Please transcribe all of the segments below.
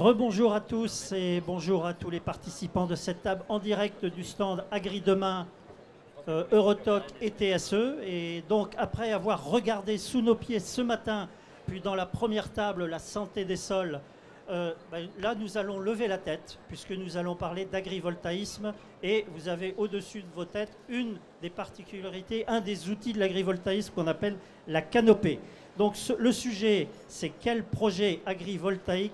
Rebonjour à tous et bonjour à tous les participants de cette table en direct du stand Agri-Demain, Eurotoc et TSE. Et donc après avoir regardé sous nos pieds ce matin, puis dans la première table, la santé des sols, là nous allons lever la tête puisque nous allons parler d'agrivoltaïsme et vous avez au-dessus de vos têtes une des particularités, un des outils de l'agrivoltaïsme qu'on appelle la canopée. Donc le sujet, c'est quel projet agrivoltaïque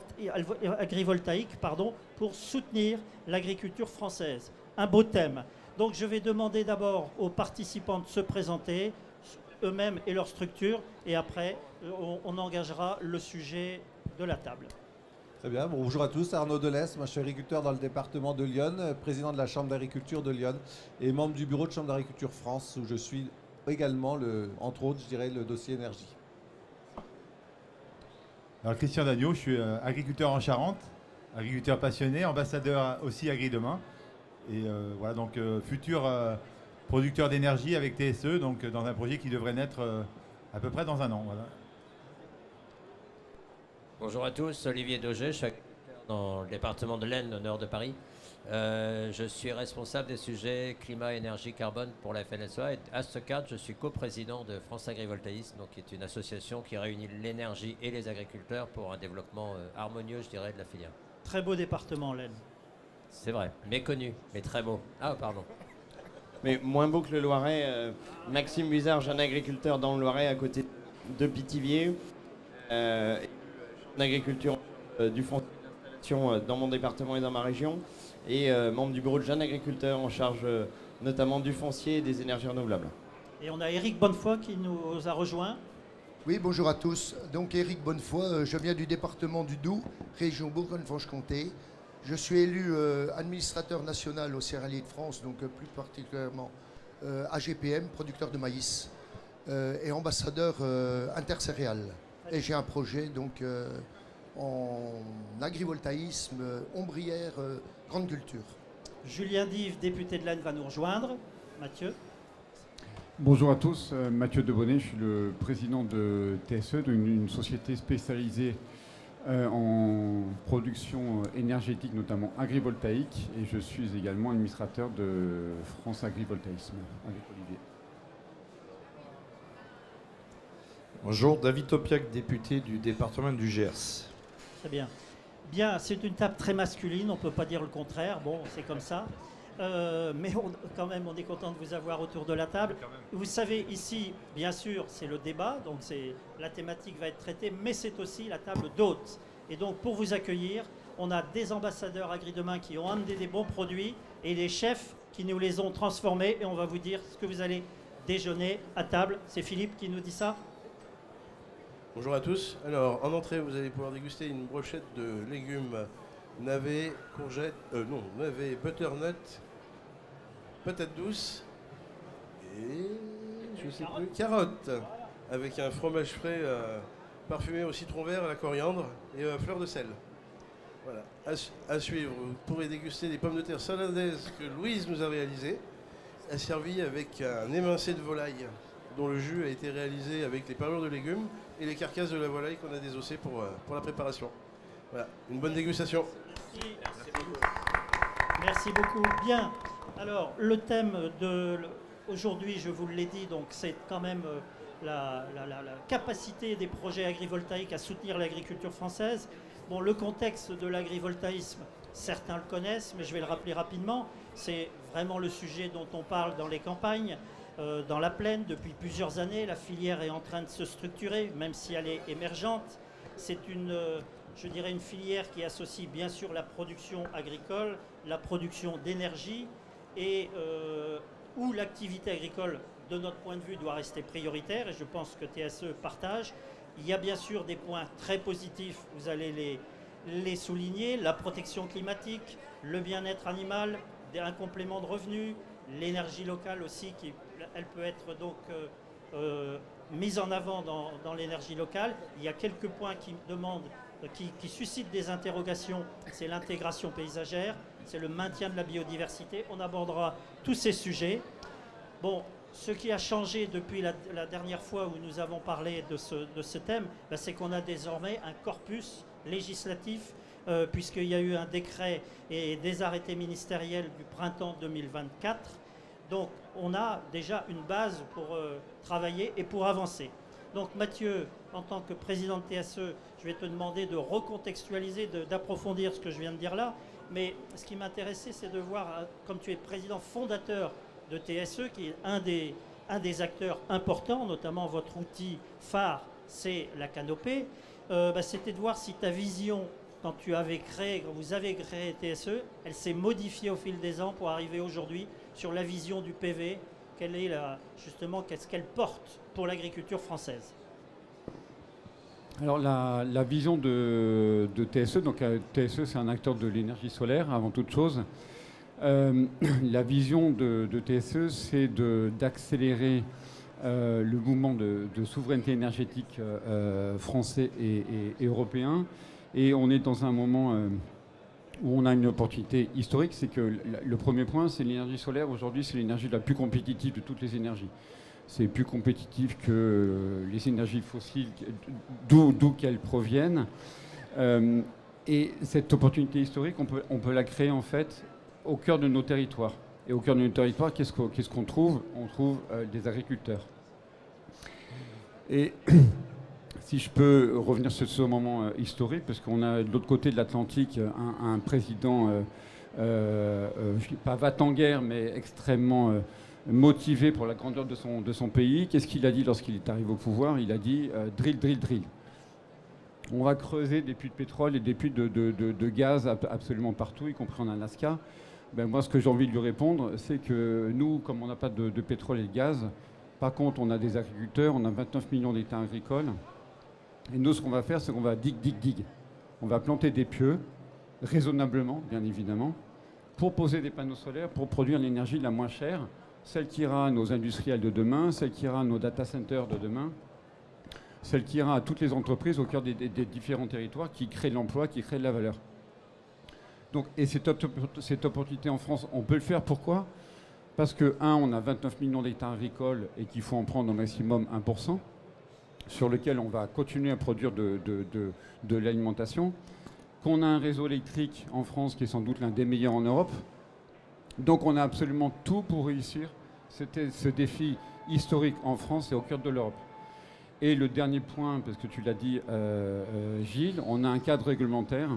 pour soutenir l'agriculture française. Un beau thème. Donc je vais demander d'abord aux participants de se présenter, eux-mêmes et leur structure, et après on engagera le sujet de la table. Très bien, bonjour à tous, Arnaud Delesse, moi je suis agriculteur dans le département de Lyon, président de la Chambre d'agriculture de Lyon et membre du bureau de Chambre d'agriculture France où je suis également, entre autres, je dirais, le dossier énergie. Alors Christian Dagneau, je suis agriculteur en Charente, agriculteur passionné, ambassadeur aussi Agri-Demain et voilà donc futur producteur d'énergie avec TSE, donc dans un projet qui devrait naître à peu près dans un an. Voilà. Bonjour à tous, Olivier Dauger, je suis agriculteur dans le département de l'Aisne, au nord de Paris. Je suis responsable des sujets climat, énergie, carbone pour la FNSEA et à ce cadre, je suis coprésident de France Agrivoltaïsme, donc qui est une association qui réunit l'énergie et les agriculteurs pour un développement harmonieux, je dirais, de la filière. Très beau département, l'Aisne. C'est vrai, méconnu, mais très beau. Ah, pardon. Mais moins beau que le Loiret. Maxime Buizard, jeune agriculteur dans le Loiret, à côté de Pithiviers. D'agriculture du fonds d'installation dans mon département et dans ma région. Et membre du bureau de jeunes agriculteurs en charge notamment du foncier et des énergies renouvelables. Et on a Éric Bonnefoy qui nous a rejoint. Oui, bonjour à tous. Donc Éric Bonnefoy, je viens du département du Doubs, région Bourgogne-Franche-Comté. Je suis élu administrateur national au Céréalier de France, donc plus particulièrement AGPM, producteur de maïs, et ambassadeur intercéréales. Et j'ai un projet donc en agrivoltaïsme, ombrière, grande culture. Julien Dive, député de l'Aisne, va nous rejoindre. Mathieu. Bonjour à tous, Mathieu Debonnet, je suis le président de TSE, une société spécialisée en production énergétique, notamment agrivoltaïque, et je suis également administrateur de France Agrivoltaïsme avec Olivier. Bonjour, David Topiac, député du département du Gers. Très bien. Bien, c'est une table très masculine, on ne peut pas dire le contraire, bon, c'est comme ça. Mais quand même, on est content de vous avoir autour de la table. Vous savez, ici, bien sûr, c'est le débat, donc la thématique va être traitée, mais c'est aussi la table d'hôtes. Et donc, pour vous accueillir, on a des ambassadeurs Agri-Demain qui ont amené des bons produits et des chefs qui nous les ont transformés. Et on va vous dire ce que vous allez déjeuner à table. C'est Philippe qui nous dit ça. Bonjour à tous. Alors, en entrée, vous allez pouvoir déguster une brochette de légumes navets, courgettes, navets, butternut, patates douces et, je sais plus, carottes, avec un fromage frais parfumé au citron vert, à la coriandre et à fleur de sel. Voilà. À suivre, vous pourrez déguster des pommes de terre saladaises que Louise nous a réalisées, asservies avec un émincé de volaille dont le jus a été réalisé avec les parures de légumes et les carcasses de la volaille qu'on a désossées pour la préparation. Voilà, une bonne dégustation. Merci beaucoup. Bien. Alors, le thème aujourd'hui, je vous l'ai dit, donc c'est quand même la capacité des projets agrivoltaïques à soutenir l'agriculture française. Bon, le contexte de l'agrivoltaïsme, certains le connaissent, mais je vais le rappeler rapidement. C'est vraiment le sujet dont on parle dans les campagnes. Dans la plaine, depuis plusieurs années, la filière est en train de se structurer, même si elle est émergente. C'est je dirais, une filière qui associe bien sûr la production agricole, la production d'énergie, et où l'activité agricole, de notre point de vue, doit rester prioritaire, et je pense que TSE partage. Il y a bien sûr des points très positifs, vous allez les souligner, la protection climatique, le bien-être animal, un complément de revenus, l'énergie locale aussi, elle peut être donc mise en avant dans l'énergie locale. Il y a quelques points qui suscitent des interrogations. C'est l'intégration paysagère, c'est le maintien de la biodiversité. On abordera tous ces sujets. Bon, ce qui a changé depuis la dernière fois où nous avons parlé de ce thème, c'est qu'on a désormais un corpus législatif puisqu'il y a eu un décret et des arrêtés ministériels du printemps 2024. Donc on a déjà une base pour travailler et pour avancer. Donc Mathieu, en tant que président de TSE, je vais te demander de recontextualiser, d'approfondir ce que je viens de dire là. Mais ce qui m'intéressait, c'est de voir, comme tu es président fondateur de TSE, qui est un des acteurs importants, notamment votre outil phare, c'est la canopée, c'était de voir si ta vision, quand vous avez créé TSE, elle s'est modifiée au fil des ans pour arriver aujourd'hui sur la vision du PV, justement, qu'est-ce qu'elle porte pour l'agriculture française. Alors la vision de TSE, donc TSE c'est un acteur de l'énergie solaire avant toute chose. La vision de TSE c'est d'accélérer le mouvement de souveraineté énergétique français et européen. Et on est dans un moment où on a une opportunité historique, c'est que le premier point c'est l'énergie solaire. Aujourd'hui c'est l'énergie la plus compétitive de toutes les énergies. C'est plus compétitif que les énergies fossiles, d'où qu'elles proviennent. Et cette opportunité historique, on peut la créer en fait au cœur de nos territoires. Et au cœur de nos territoires, qu'est-ce qu'on trouve? On trouve des agriculteurs. Et si je peux revenir sur ce moment historique, parce qu'on a de l'autre côté de l'Atlantique un président, je ne dis pas va-t-en-guerre, mais extrêmement motivé pour la grandeur de son pays. Qu'est-ce qu'il a dit lorsqu'il est arrivé au pouvoir? Il a dit drill, drill, drill. On va creuser des puits de pétrole et des puits de gaz absolument partout, y compris en Alaska. Ben moi, ce que j'ai envie de lui répondre, c'est que nous, comme on n'a pas de pétrole et de gaz, par contre, on a des agriculteurs, on a 29 millions d'hectares agricoles. Et nous, ce qu'on va faire, c'est qu'on va dig. On va planter des pieux, raisonnablement, bien évidemment, pour poser des panneaux solaires, pour produire l'énergie la moins chère, celle qui ira à nos industriels de demain, celle qui ira à nos data centers de demain, celle qui ira à toutes les entreprises au cœur des différents territoires qui créent de l'emploi, qui créent de la valeur. Donc, et cette opportunité en France, on peut le faire. Pourquoi? Parce que, on a 29 millions d'hectares agricoles et qu'il faut en prendre au maximum 1%, sur lequel on va continuer à produire de l'alimentation, qu'on a un réseau électrique en France qui est sans doute l'un des meilleurs en Europe. Donc on a absolument tout pour réussir ce défi historique en France et au cœur de l'Europe. Et le dernier point, parce que tu l'as dit Gilles, on a un cadre réglementaire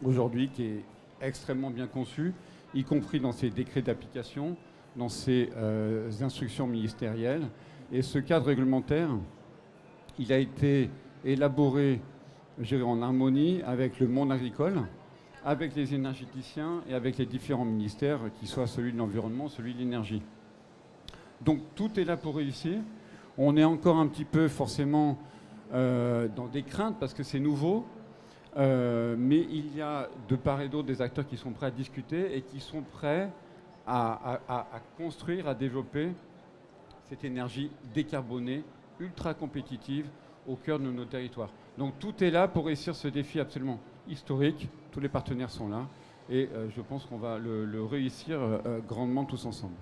aujourd'hui qui est extrêmement bien conçu, y compris dans ses décrets d'application, dans ses instructions ministérielles. Et ce cadre réglementaire, il a été élaboré, je dirais, en harmonie avec le monde agricole, avec les énergéticiens et avec les différents ministères, qui soient celui de l'environnement, celui de l'énergie. Donc tout est là pour réussir. On est encore un petit peu forcément dans des craintes parce que c'est nouveau, mais il y a de part et d'autre des acteurs qui sont prêts à discuter et qui sont prêts à construire, à développer cette énergie décarbonée, ultra compétitive au cœur de nos territoires. Donc tout est là pour réussir ce défi absolument historique. Tous les partenaires sont là et je pense qu'on va le réussir grandement tous ensemble.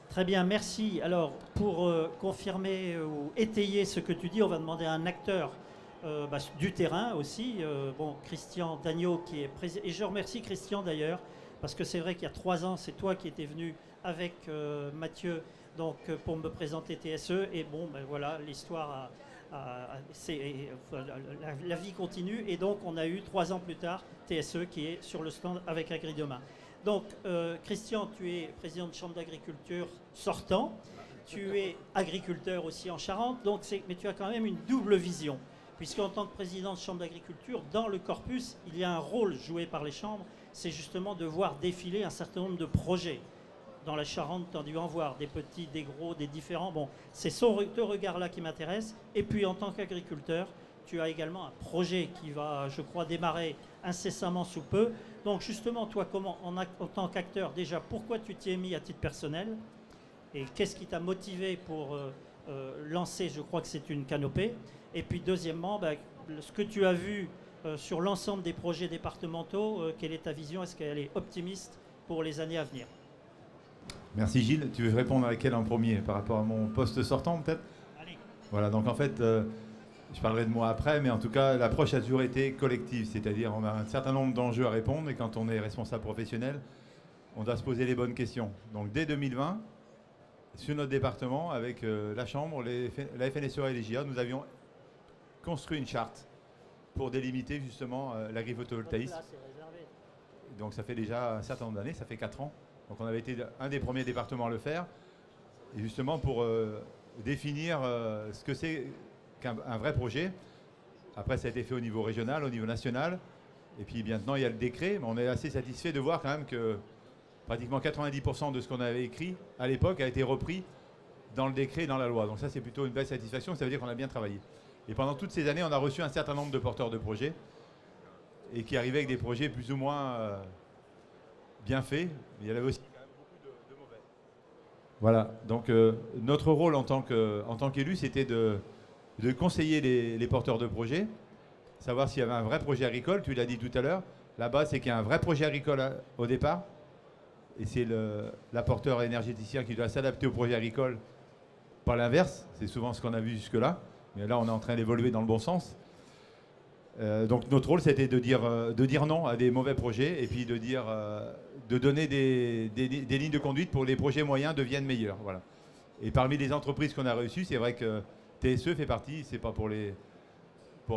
Très bien, merci. Alors, pour confirmer ou étayer ce que tu dis, on va demander à un acteur du terrain aussi. Christian Dagneau, qui est président. Et je remercie Christian d'ailleurs, parce que c'est vrai qu'il y a 3 ans, c'est toi qui étais venu avec Mathieu donc, pour me présenter TSE. Et bon, voilà, l'histoire la vie continue. Et donc, on a eu 3 ans plus tard TSE qui est sur le stand avec AgriDemain. Donc, Christian, tu es président de Chambre d'agriculture sortant. Tu es agriculteur aussi en Charente. Donc mais tu as quand même une double vision. Puisqu'en tant que président de Chambre d'agriculture, dans le corpus, il y a un rôle joué par les chambres. C'est justement de voir défiler un certain nombre de projets. Dans la Charente, tu as dû en voir des petits, des gros, des différents. Bon, c'est ce regard-là qui m'intéresse. Et puis, en tant qu'agriculteur, tu as également un projet qui va, je crois, démarrer incessamment sous peu. Donc justement, toi, comment, en tant qu'acteur, déjà, pourquoi tu t'y es mis à titre personnel? Et qu'est-ce qui t'a motivé pour lancer, je crois que c'est une canopée. Et puis deuxièmement, ce que tu as vu sur l'ensemble des projets départementaux, quelle est ta vision? Est-ce qu'elle est optimiste pour les années à venir? Merci Gilles. Tu veux répondre à laquelle en premier? Par rapport à mon poste sortant peut-être? Allez. Voilà, donc en fait... Je parlerai de moi après, mais en tout cas, l'approche a toujours été collective, c'est-à-dire on a un certain nombre d'enjeux à répondre et quand on est responsable professionnel, on doit se poser les bonnes questions. Donc dès 2020, sur notre département, avec la Chambre, la FNSEA et les JA, nous avions construit une charte pour délimiter justement l'agrivoltaïsme. Donc ça fait déjà un certain nombre d'années, ça fait 4 ans. Donc on avait été un des premiers départements à le faire, et justement pour définir ce que c'est qu'un vrai projet. Après ça a été fait au niveau régional, au niveau national, et puis maintenant il y a le décret, mais on est assez satisfait de voir quand même que pratiquement 90% de ce qu'on avait écrit à l'époque a été repris dans le décret et dans la loi. Donc ça c'est plutôt une belle satisfaction, ça veut dire qu'on a bien travaillé. Et pendant toutes ces années, on a reçu un certain nombre de porteurs de projets, et qui arrivaient avec des projets plus ou moins bien faits, mais il y avait aussi quand même beaucoup de mauvais. Voilà, donc notre rôle en tant qu'élu, c'était de conseiller les porteurs de projets, savoir s'il y avait un vrai projet agricole, tu l'as dit tout à l'heure. La base, c'est qu'il y a un vrai projet agricole au départ, et c'est l'apporteur énergéticien qui doit s'adapter au projet agricole, pas l'inverse, c'est souvent ce qu'on a vu jusque-là, mais là on est en train d'évoluer dans le bon sens. Donc notre rôle, c'était de dire non à des mauvais projets, et puis de donner des lignes de conduite pour que les projets moyens deviennent meilleurs. Voilà. Et parmi les entreprises qu'on a reçues, c'est vrai que TSE fait partie, c'est pas pour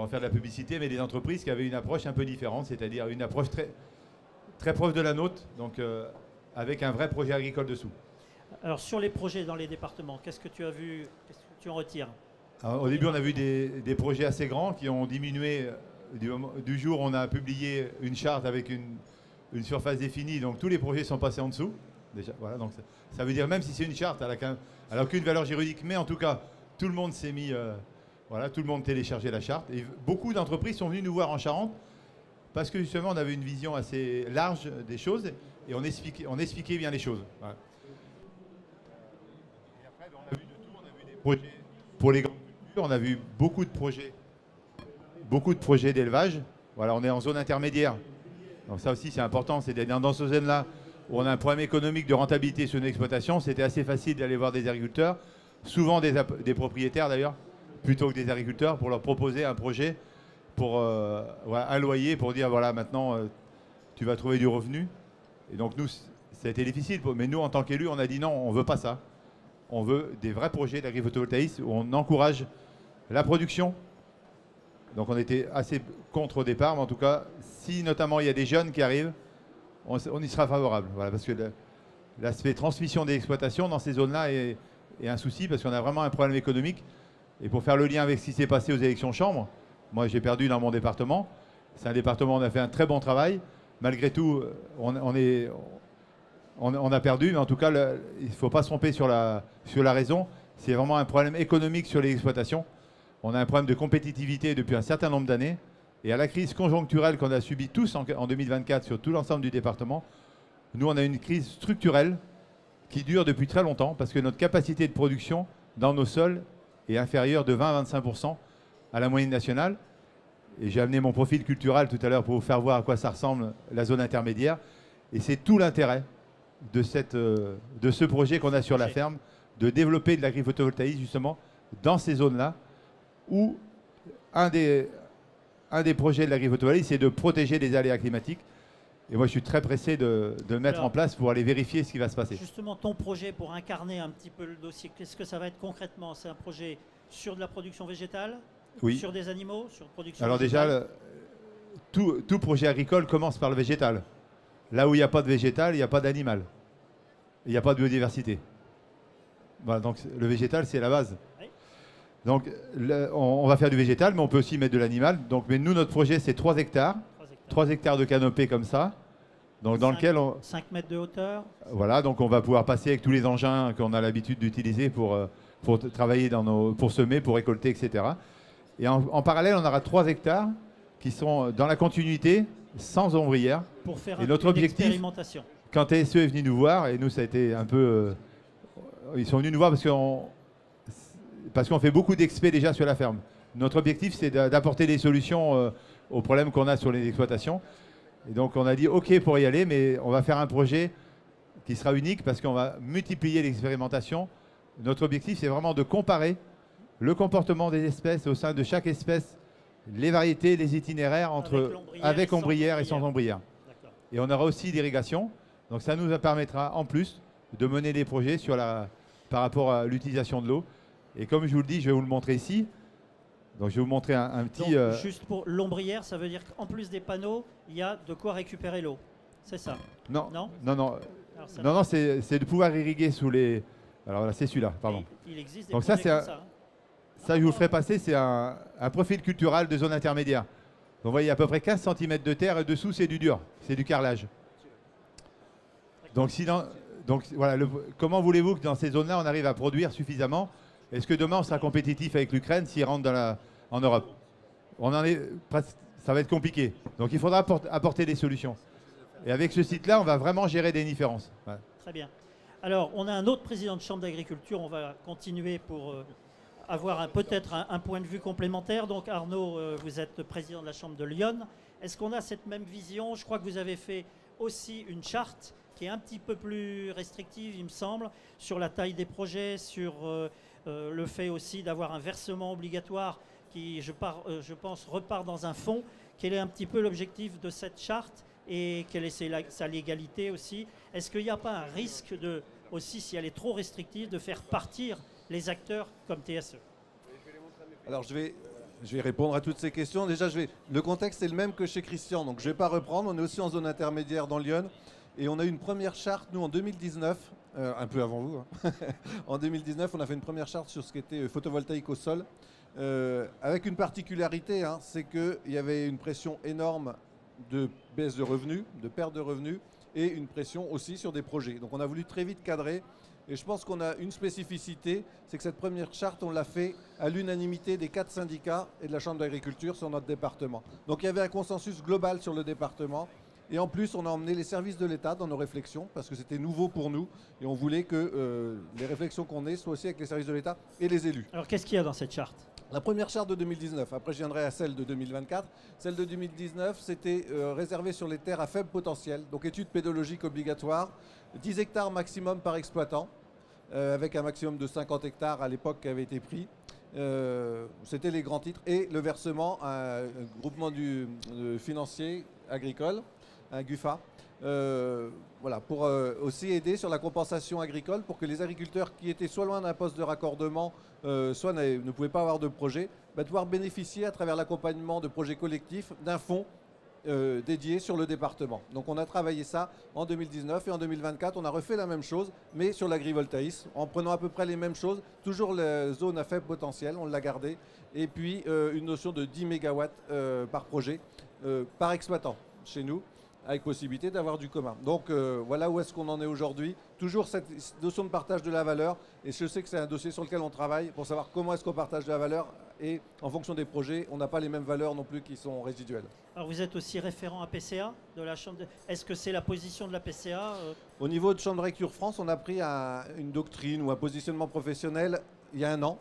en faire de la publicité, mais des entreprises qui avaient une approche un peu différente, c'est-à-dire une approche très, très proche de la nôtre, donc avec un vrai projet agricole dessous. Alors sur les projets dans les départements, qu'est-ce que tu as vu, qu'est-ce que tu en retires? Alors, au début, on a vu des projets assez grands qui ont diminué du jour où on a publié une charte avec une surface définie, donc tous les projets sont passés en dessous. Déjà, voilà, donc ça veut dire même si c'est une charte, elle n'a aucune valeur juridique, mais en tout cas, tout le monde s'est mis, voilà, tout le monde téléchargeait la charte. Et beaucoup d'entreprises sont venues nous voir en Charente parce que justement, on avait une vision assez large des choses et on expliquait bien les choses. Voilà. Et après, on a vu de tout, on a vu des projets pour les grandes cultures, on a vu beaucoup de projets d'élevage. Voilà, on est en zone intermédiaire. Donc ça aussi, c'est important, c'est d'être dans ce zone-là où on a un problème économique de rentabilité sur une exploitation. C'était assez facile d'aller voir des agriculteurs, souvent des propriétaires d'ailleurs, plutôt que des agriculteurs, pour leur proposer un projet, pour voilà, un loyer, pour dire voilà, maintenant tu vas trouver du revenu. Et donc nous, ça a été difficile, mais nous en tant qu'élus, on a dit non, on ne veut pas ça. On veut des vrais projets d'agrivoltaïsme où on encourage la production. Donc on était assez contre au départ, mais en tout cas, si notamment il y a des jeunes qui arrivent, on y sera favorable. Voilà, parce que l'aspect transmission des exploitations dans ces zones-là est un souci, parce qu'on a vraiment un problème économique. Et pour faire le lien avec ce qui s'est passé aux élections chambres, moi j'ai perdu dans mon département. C'est un département où on a fait un très bon travail. Malgré tout, on a perdu, mais en tout cas, il ne faut pas se tromper sur la raison. C'est vraiment un problème économique sur les exploitations. On a un problème de compétitivité depuis un certain nombre d'années. Et à la crise conjoncturelle qu'on a subie tous en 2024 sur tout l'ensemble du département, nous, on a une crise structurelle qui dure depuis très longtemps parce que notre capacité de production dans nos sols est inférieure de 20 à 25% à la moyenne nationale. Et j'ai amené mon profil culturel tout à l'heure pour vous faire voir à quoi ça ressemble la zone intermédiaire. Et c'est tout l'intérêt de ce projet qu'on a sur la ferme, de développer de l'agrivoltaïsme justement dans ces zones-là, où un des projets de l'agrivoltaïsme, c'est de protéger les aléas climatiques. Et moi, je suis très pressé de mettre en place pour aller vérifier ce qui va se passer. Justement, ton projet, pour incarner un petit peu le dossier, qu'est-ce que ça va être concrètement? C'est un projet sur de la production végétale? Oui. Sur des animaux? Sur production Alors végétale? Déjà, tout projet agricole commence par le végétal. Là où il n'y a pas de végétal, il n'y a pas d'animal. Il n'y a pas de biodiversité. Voilà, donc le végétal, c'est la base. Oui. Donc on va faire du végétal, mais on peut aussi mettre de l'animal. Mais nous, notre projet, c'est 3 hectares. 3 hectares de canopée comme ça. Donc, dans lequel 5 mètres de hauteur. Voilà, donc on va pouvoir passer avec tous les engins qu'on a l'habitude d'utiliser pour travailler pour semer, pour récolter, etc. Et en parallèle, on aura 3 hectares qui sont dans la continuité, sans ombrière. Pour faire une expérimentation. Quand TSE est venu nous voir, et nous ça a été un peu... ils sont venus nous voir parce qu'on fait beaucoup d'expés déjà sur la ferme. Notre objectif, c'est d'apporter des solutions aux problèmes qu'on a sur les exploitations. Et donc on a dit OK pour y aller, mais on va faire un projet qui sera unique parce qu'on va multiplier l'expérimentation. Notre objectif, c'est vraiment de comparer le comportement des espèces au sein de chaque espèce, les variétés, les itinéraires avec ombrière et sans ombrière. Et on aura aussi l'irrigation. Donc ça nous permettra en plus de mener des projets par rapport à l'utilisation de l'eau. Et comme je vous le dis, je vais vous le montrer ici. Donc je vais vous montrer un petit... Donc, juste pour l'ombrière, ça veut dire qu'en plus des panneaux, il y a de quoi récupérer l'eau. C'est ça? Non, non, non, non. Non, non, c'est de pouvoir irriguer sous les... Alors là, c'est celui-là, pardon. Il existe des donc ça, projets comme ça. Ça, je vous le ferai passer, c'est un profil cultural de zone intermédiaire. Donc vous voyez, à peu près 15 cm de terre et dessous, c'est du dur, c'est du carrelage. Donc, voilà, comment voulez-vous que dans ces zones-là, on arrive à produire suffisamment? Est-ce que demain, on sera compétitif avec l'Ukraine s'il rentre en Europe? Ça va être compliqué. Donc il faudra apporter des solutions. Et avec ce site-là, on va vraiment gérer des différences. Ouais. Très bien. Alors, on a un autre président de chambre d'agriculture. On va continuer pour avoir peut-être un point de vue complémentaire. Donc, Arnaud, vous êtes président de la chambre de Lyon. Est-ce qu'on a cette même vision? Je crois que vous avez fait aussi une charte qui est un petit peu plus restrictive, il me semble, sur la taille des projets, sur le fait aussi d'avoir un versement obligatoire qui, je pense, repart dans un fonds. Quel est un petit peu l'objectif de cette charte et quelle est sa légalité aussi? Est-ce qu'il n'y a pas un risque aussi, si elle est trop restrictive, de faire partir les acteurs comme TSE? Alors je vais répondre à toutes ces questions. Déjà, le contexte est le même que chez Christian, donc je ne vais pas reprendre. On est aussi en zone intermédiaire dans Lyon et on a eu une première charte, nous, en 2019, un peu avant vous. Hein. En 2019, on a fait une première charte sur ce qui était photovoltaïque au sol, avec une particularité, hein, c'est qu'il y avait une pression énorme de baisse de revenus, de perte de revenus, et une pression aussi sur des projets. Donc on a voulu très vite cadrer, et je pense qu'on a une spécificité, c'est que cette première charte, on l'a fait à l'unanimité des 4 syndicats et de la Chambre d'agriculture sur notre département. Donc il y avait un consensus global sur le département, et en plus on a emmené les services de l'État dans nos réflexions, parce que c'était nouveau pour nous, et on voulait que les réflexions qu'on ait soient aussi avec les services de l'État et les élus. Alors qu'est-ce qu'il y a dans cette charte? La première charte de 2019, après je viendrai à celle de 2024. Celle de 2019, c'était réservé sur les terres à faible potentiel, donc études pédologiques obligatoires, 10 hectares maximum par exploitant, avec un maximum de 50 hectares à l'époque qui avait été pris. C'était les grands titres. Et le versement à un groupement financier agricole, un GUFA, voilà, pour aussi aider sur la compensation agricole pour que les agriculteurs qui étaient soit loin d'un poste de raccordement, soit ne pouvaient pas avoir de projet, de pouvoir bénéficier à travers l'accompagnement de projets collectifs d'un fonds dédié sur le département. Donc on a travaillé ça en 2019 et en 2024 on a refait la même chose mais sur l'agrivoltaïsme en prenant à peu près les mêmes choses, toujours la zone à faible potentiel, on l'a gardé, et puis une notion de 10 MW par projet, par exploitant chez nous, avec possibilité d'avoir du commun. Donc voilà où est-ce qu'on en est aujourd'hui. Toujours cette notion de partage de la valeur, et je sais que c'est un dossier sur lequel on travaille pour savoir comment est-ce qu'on partage de la valeur, et en fonction des projets, on n'a pas les mêmes valeurs non plus qui sont résiduelles. Alors vous êtes aussi référent à PCA de la Chambre. Est-ce que c'est la position de la PCA Au niveau de Chambre d'agriculture France, on a pris une doctrine ou un positionnement professionnel il y a un an.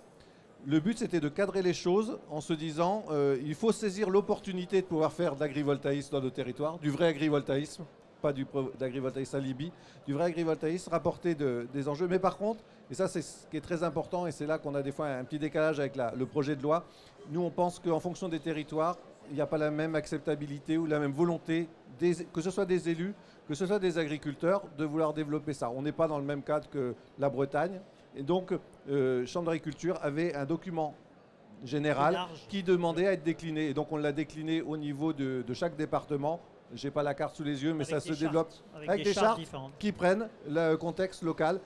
Le but, c'était de cadrer les choses en se disant il faut saisir l'opportunité de pouvoir faire de l'agrivoltaïsme dans nos territoires, du vrai agrivoltaïsme, pas d'agrivoltaïsme alibi, du vrai agrivoltaïsme, rapporter des enjeux. Mais par contre, et ça c'est ce qui est très important, et c'est là qu'on a des fois un petit décalage avec le projet de loi, nous on pense qu'en fonction des territoires, il n'y a pas la même acceptabilité ou la même volonté, que ce soit des élus, que ce soit des agriculteurs, de vouloir développer ça. On n'est pas dans le même cadre que la Bretagne. Et donc, Chambre d'agriculture avait un document général qui demandait à être décliné. Et donc, on l'a décliné au niveau de chaque département. Je n'ai pas la carte sous les yeux, mais ça se développe avec des chartes qui prennent le contexte local.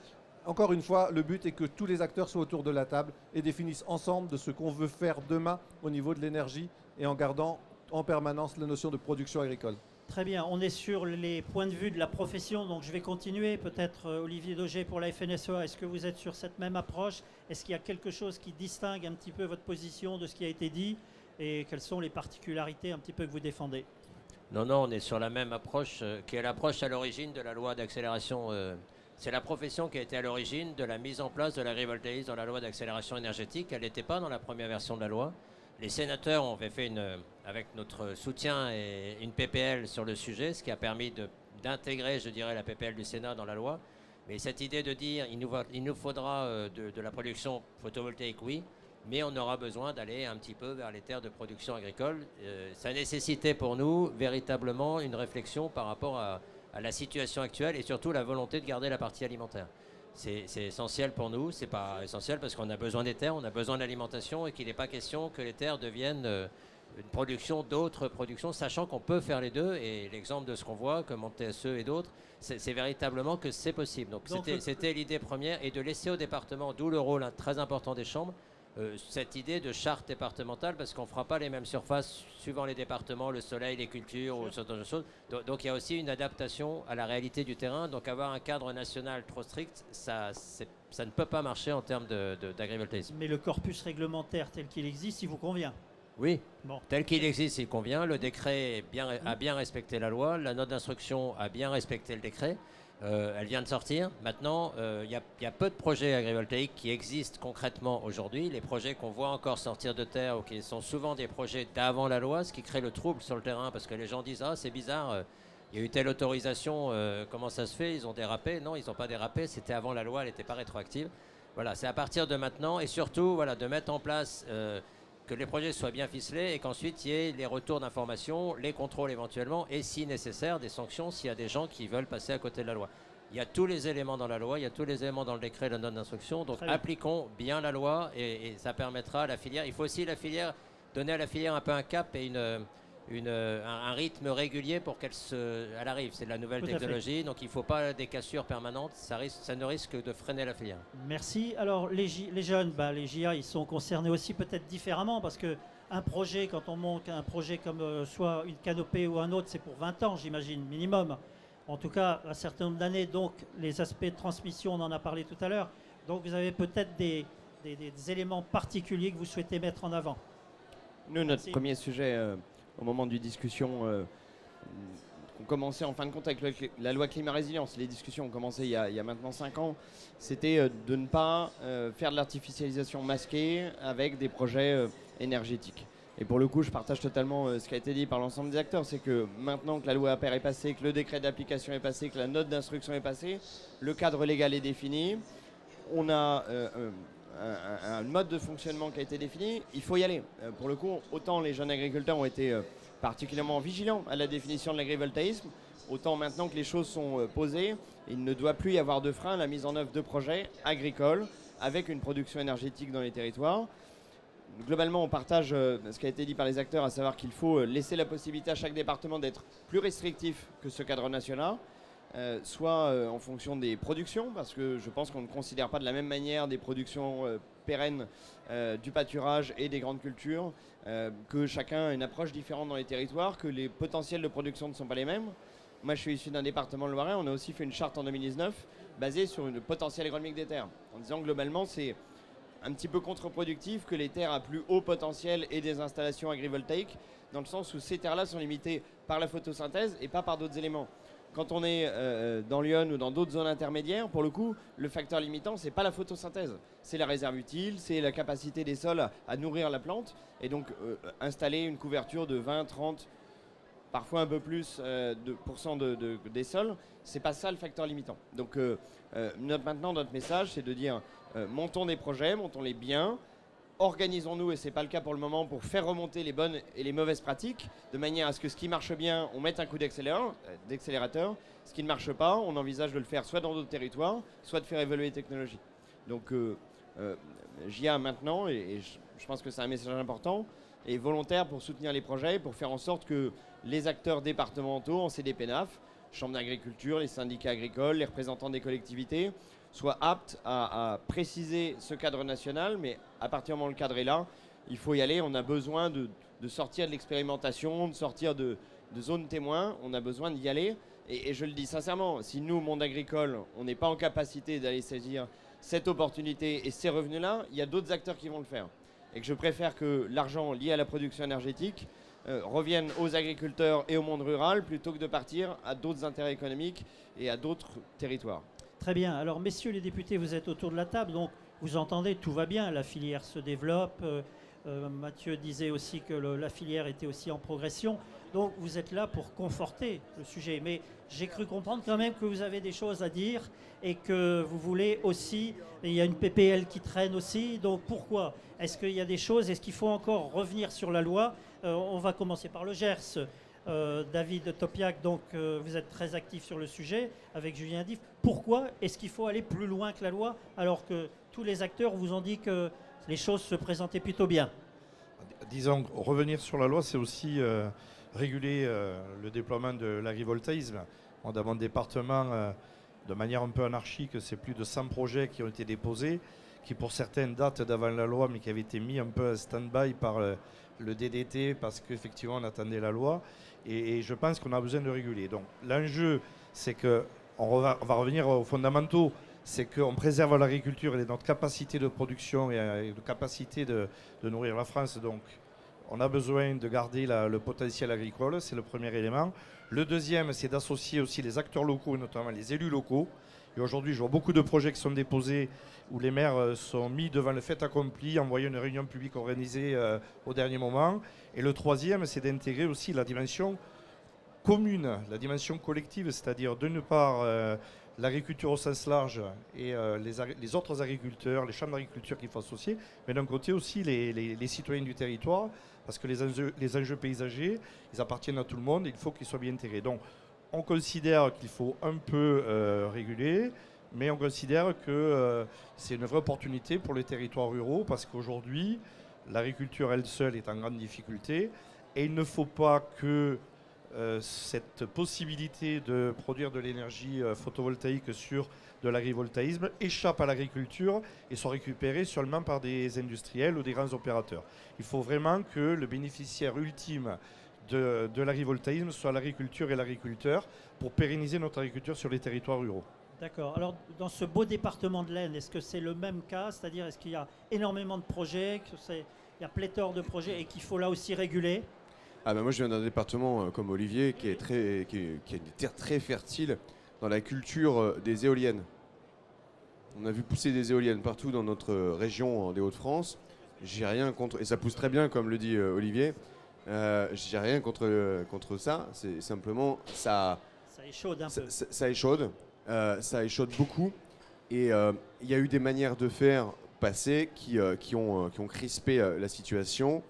Encore une fois, le but est que tous les acteurs soient autour de la table et définissent ensemble de ce qu'on veut faire demain au niveau de l'énergie et en gardant en permanence la notion de production agricole. Très bien, on est sur les points de vue de la profession, donc je vais continuer. Peut-être Olivier Dauger pour la FNSEA, est-ce que vous êtes sur cette même approche? Est-ce qu'il y a quelque chose qui distingue un petit peu votre position de ce qui a été dit? Et quelles sont les particularités un petit peu que vous défendez? Non, non, on est sur la même approche, qui est l'approche à l'origine de la loi d'accélération. C'est la profession qui a été à l'origine de la mise en place de l'agrivoltaïsme dans la loi d'accélération énergétique. Elle n'était pas dans la première version de la loi. Les sénateurs ont fait avec notre soutien une PPL sur le sujet, ce qui a permis d'intégrer, je dirais, la PPL du Sénat dans la loi. Mais cette idée de dire il nous faudra de la production photovoltaïque, oui, mais on aura besoin d'aller un petit peu vers les terres de production agricole. Ça nécessitait pour nous véritablement une réflexion par rapport à la situation actuelle et surtout la volonté de garder la partie alimentaire. C'est essentiel pour nous, c'est pas essentiel parce qu'on a besoin des terres, on a besoin d'alimentation et qu'il n'est pas question que les terres deviennent une production d'autres productions, sachant qu'on peut faire les deux. Et l'exemple de ce qu'on voit, comme en TSE et d'autres, c'est véritablement que c'est possible. Donc c'était l'idée première et de laisser au département, d'où le rôle très important des chambres, cette idée de charte départementale parce qu'on ne fera pas les mêmes surfaces suivant les départements, le soleil, les cultures ou ce genre de choses. Donc il y a aussi une adaptation à la réalité du terrain. Donc avoir un cadre national trop strict, ça ne peut pas marcher en termes d'agrivoltaïsme. Mais le corpus réglementaire tel qu'il existe, il vous convient? Oui, bon. Tel qu'il existe, il convient. Le décret a bien respecté la loi. La note d'instruction a bien respecté le décret. Elle vient de sortir. Maintenant, il y a peu de projets agrivoltaïques qui existent concrètement aujourd'hui. Les projets qu'on voit encore sortir de terre ou qui sont souvent des projets d'avant la loi, ce qui crée le trouble sur le terrain parce que les gens disent « Ah, c'est bizarre, il y a eu telle autorisation, comment ça se fait? Ils ont dérapé ». Non, ils n'ont pas dérapé. C'était avant la loi, elle n'était pas rétroactive. Voilà, c'est à partir de maintenant et surtout voilà, de mettre en place... que les projets soient bien ficelés et qu'ensuite il y ait les retours d'informations, les contrôles éventuellement et si nécessaire des sanctions s'il y a des gens qui veulent passer à côté de la loi. Il y a tous les éléments dans la loi, il y a tous les éléments dans le décret, la note d'instruction, donc appliquons bien la loi et ça permettra à la filière, il faut aussi donner à la filière un peu un cap et un rythme régulier pour elle arrive. C'est de la nouvelle technologie, donc il ne faut pas des cassures permanentes, ça ne risque de freiner la filière. Merci. Alors les jeunes, les JA, ils sont concernés aussi peut-être différemment parce qu'un projet, quand on monte un projet comme soit une canopée ou un autre, c'est pour 20 ans, j'imagine, minimum. En tout cas, un certain nombre d'années. Donc les aspects de transmission, on en a parlé tout à l'heure. Donc vous avez peut-être des éléments particuliers que vous souhaitez mettre en avant. Nous, notre premier sujet... au moment du discussion, on commençait en fin de compte avec la loi climat résilience. Les discussions ont commencé il y a maintenant 5 ans. C'était de ne pas faire de l'artificialisation masquée avec des projets énergétiques. Et pour le coup, je partage totalement ce qui a été dit par l'ensemble des acteurs. C'est que maintenant que la loi APER est passée, que le décret d'application est passé, que la note d'instruction est passée, le cadre légal est défini, on a... un mode de fonctionnement qui a été défini, il faut y aller. Pour le coup, autant les jeunes agriculteurs ont été particulièrement vigilants à la définition de l'agrivoltaïsme, autant maintenant que les choses sont posées, il ne doit plus y avoir de frein à la mise en œuvre de projets agricoles avec une production énergétique dans les territoires. Globalement, on partage ce qui a été dit par les acteurs, à savoir qu'il faut laisser la possibilité à chaque département d'être plus restrictif que ce cadre national. Soit en fonction des productions, parce que je pense qu'on ne considère pas de la même manière des productions pérennes du pâturage et des grandes cultures, que chacun a une approche différente dans les territoires, que les potentiels de production ne sont pas les mêmes. Moi, je suis issu d'un département de Loiret, on a aussi fait une charte en 2019 basée sur une potentiel agronomique des terres, en disant que globalement, c'est un petit peu contre-productif que les terres à plus haut potentiel aient des installations agrivoltaïques, dans le sens où ces terres-là sont limitées par la photosynthèse et pas par d'autres éléments. Quand on est dans Lyon ou dans d'autres zones intermédiaires, pour le coup, le facteur limitant, c'est pas la photosynthèse. C'est la réserve utile, c'est la capacité des sols à nourrir la plante. Et donc, installer une couverture de 20, 30, parfois un peu plus des sols, c'est pas ça le facteur limitant. Donc, maintenant, notre message, c'est de dire, montons des projets, montons-les bien, organisons-nous, et ce n'est pas le cas pour le moment, pour faire remonter les bonnes et les mauvaises pratiques, de manière à ce que ce qui marche bien, on mette un coup d'accélérateur. Ce qui ne marche pas, on envisage de le faire soit dans d'autres territoires, soit de faire évoluer les technologies. Donc JA maintenant, et je pense que c'est un message important, est volontaire pour soutenir les projets, pour faire en sorte que les acteurs départementaux en CDPNAF, Chambre d'agriculture, les syndicats agricoles, les représentants des collectivités, soient aptes à préciser ce cadre national, mais à partir du moment où le cadre est là, il faut y aller. On a besoin de sortir de l'expérimentation, de sortir de zones témoins, on a besoin d'y aller. Et je le dis sincèrement, si nous, monde agricole, on n'est pas en capacité d'aller saisir cette opportunité et ces revenus-là, il y a d'autres acteurs qui vont le faire. Et que je préfère que l'argent lié à la production énergétique revienne aux agriculteurs et au monde rural, plutôt que de partir à d'autres intérêts économiques et à d'autres territoires. Très bien. Alors, messieurs les députés, vous êtes autour de la table, donc vous entendez, tout va bien, la filière se développe. Mathieu disait aussi que la filière était aussi en progression. Donc vous êtes là pour conforter le sujet. Mais j'ai cru comprendre quand même que vous avez des choses à dire et que vous voulez aussi, il y a une PPL qui traîne aussi, donc pourquoi? Est-ce qu'il y a des choses, est-ce qu'il faut encore revenir sur la loi? On va commencer par le Gers. David Topiak, donc vous êtes très actif sur le sujet avec Julien Diff. Pourquoi est-ce qu'il faut aller plus loin que la loi alors que tous les acteurs vous ont dit que les choses se présentaient plutôt bien? Disons, revenir sur la loi, c'est aussi réguler le déploiement de l'agrivoltaïsme. Dans mon département, de manière un peu anarchique, c'est plus de 100 projets qui ont été déposés, qui pour certains datent d'avant la loi, mais qui avaient été mis un peu stand-by par le DDT parce qu'effectivement on attendait la loi. Et je pense qu'on a besoin de réguler. Donc l'enjeu, c'est qu'on va revenir aux fondamentaux, c'est qu'on préserve l'agriculture et notre capacité de production et de capacité de nourrir la France. Donc on a besoin de garder le potentiel agricole, c'est le premier élément. Le deuxième, c'est d'associer aussi les acteurs locaux, notamment les élus locaux. Et aujourd'hui, je vois beaucoup de projets qui sont déposés où les maires sont mis devant le fait accompli, envoyer une réunion publique organisée au dernier moment. Et le troisième, c'est d'intégrer aussi la dimension commune, la dimension collective, c'est-à-dire d'une part l'agriculture au sens large et les autres agriculteurs, les chambres d'agriculture qu'il faut associer, mais d'un côté aussi les citoyens du territoire, parce que les enjeux paysagers, ils appartiennent à tout le monde, il faut qu'ils soient bien intégrés. Donc on considère qu'il faut un peu réguler, mais on considère que c'est une vraie opportunité pour les territoires ruraux, parce qu'aujourd'hui, l'agriculture elle seule est en grande difficulté, et il ne faut pas que cette possibilité de produire de l'énergie photovoltaïque sur de l'agrivoltaïsme échappe à l'agriculture et soit récupérée seulement par des industriels ou des grands opérateurs. Il faut vraiment que le bénéficiaire ultime de l'agrivoltaïsme soit l'agriculture et l'agriculteur pour pérenniser notre agriculture sur les territoires ruraux. D'accord. Alors, dans ce beau département de l'Aisne, est-ce que c'est le même cas? C'est-à-dire, est-ce qu'il y a énormément de projets, il y a pléthore de projets et qu'il faut là aussi réguler? Ah ben moi, je viens d'un département comme Olivier qui a une terre très fertile dans la culture des éoliennes. On a vu pousser des éoliennes partout dans notre région des Hauts-de-France. J'ai rien contre, et ça pousse très bien, comme le dit Olivier. J'ai rien contre ça. C'est simplement ça échaude un peu. Ça échaude. Ça échaude beaucoup. Et il y a eu des manières de faire passées qui ont crispé la situation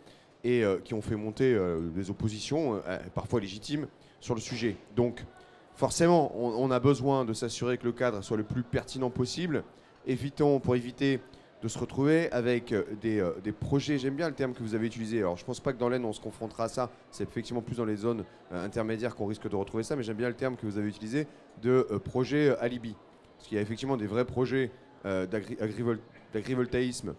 et qui ont fait monter des oppositions, parfois légitimes, sur le sujet. Donc, forcément, on a besoin de s'assurer que le cadre soit le plus pertinent possible. Pour éviter de se retrouver avec des projets, j'aime bien le terme que vous avez utilisé, alors je pense pas que dans l'Aisne on se confrontera à ça, c'est effectivement plus dans les zones intermédiaires qu'on risque de retrouver ça, mais j'aime bien le terme que vous avez utilisé de projet alibi. Parce qu'il y a effectivement des vrais projets d'agrivoltaïsme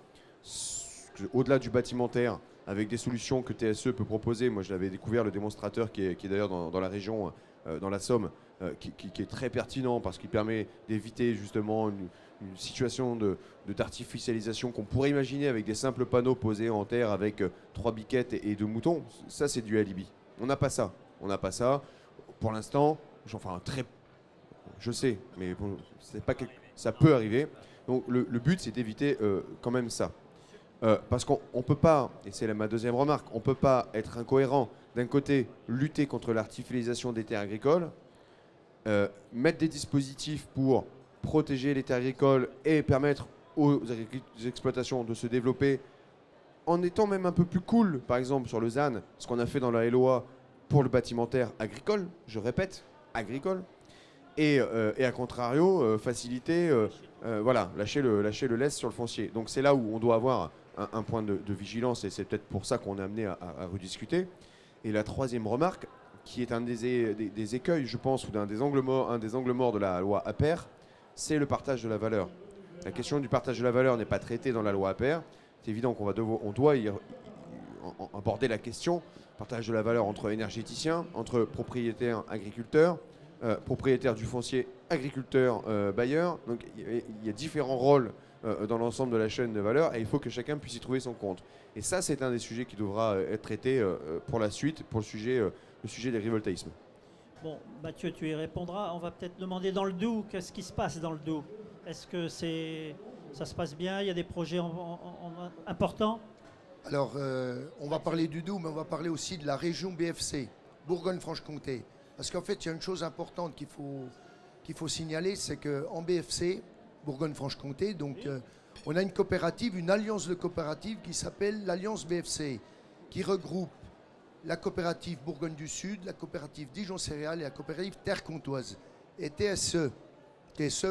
au-delà du bâtimentaire, avec des solutions que TSE peut proposer. Moi je l'avais découvert, le démonstrateur qui est d'ailleurs dans la région, dans la Somme, qui est très pertinent parce qu'il permet d'éviter justement une situation d'artificialisation qu'on pourrait imaginer avec des simples panneaux posés en terre avec 3 biquettes et 2 moutons. Ça, c'est du alibi. On n'a pas ça. On n'a pas ça. Pour l'instant, je sais, mais bon, ça peut arriver. Donc le but, c'est d'éviter quand même ça. Parce qu'on ne peut pas, et c'est ma deuxième remarque, on ne peut pas être incohérent. D'un côté, lutter contre l'artificialisation des terres agricoles, mettre des dispositifs pour protéger les terres agricoles et permettre aux exploitations de se développer en étant même un peu plus cool, par exemple sur le ZAN, ce qu'on a fait dans la LOA pour le bâtimentaire agricole, je répète, agricole, et à contrario, faciliter, lâcher le lest sur le foncier. Donc c'est là où on doit avoir un point de vigilance, et c'est peut-être pour ça qu'on est amené à rediscuter. Et la troisième remarque, qui est un des écueils, je pense, ou un des angles morts de la loi APER, c'est le partage de la valeur. La question du partage de la valeur n'est pas traitée dans la loi APER. C'est évident qu'on doit aborder la question partage de la valeur entre énergéticiens, entre propriétaires agriculteurs, propriétaires du foncier agriculteurs bailleurs. Donc il y a différents rôles dans l'ensemble de la chaîne de valeur et il faut que chacun puisse y trouver son compte. Et ça, c'est un des sujets qui devra être traité pour la suite, pour le sujet de l'agrivoltaïsme. Bon, Mathieu, tu y répondras. On va peut-être demander dans le Doubs, qu'est-ce qui se passe dans le Doubs? Est-ce que ça se passe bien? Il y a des projets importants? Alors, on va parler du Doubs, mais on va parler aussi de la région BFC. Bourgogne-Franche-Comté. Parce qu'en fait, il y a une chose importante qu'il faut signaler, c'est qu'en BFC, Bourgogne-Franche-Comté, donc on a une coopérative, une alliance de coopératives qui s'appelle l'Alliance BFC, qui regroupe la coopérative Bourgogne du Sud, la coopérative Dijon Céréales et la coopérative Terre Comtoise. Et TSE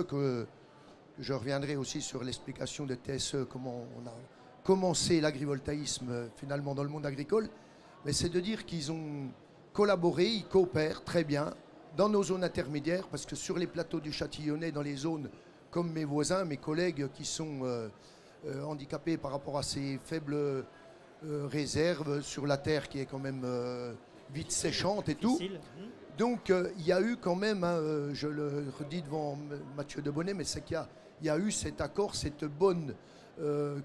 que je reviendrai aussi sur l'explication de TSE, comment on a commencé l'agrivoltaïsme finalement dans le monde agricole, mais c'est de dire qu'ils ont collaboré, ils coopèrent très bien dans nos zones intermédiaires, parce que sur les plateaux du Châtillonnais, dans les zones comme mes voisins, mes collègues qui sont handicapés par rapport à ces faibles réserves sur la terre qui est quand même vite séchante et tout. Donc il y a eu quand même, je le redis devant Mathieu Debonnet, mais c'est qu'il y a eu cet accord, cette bonne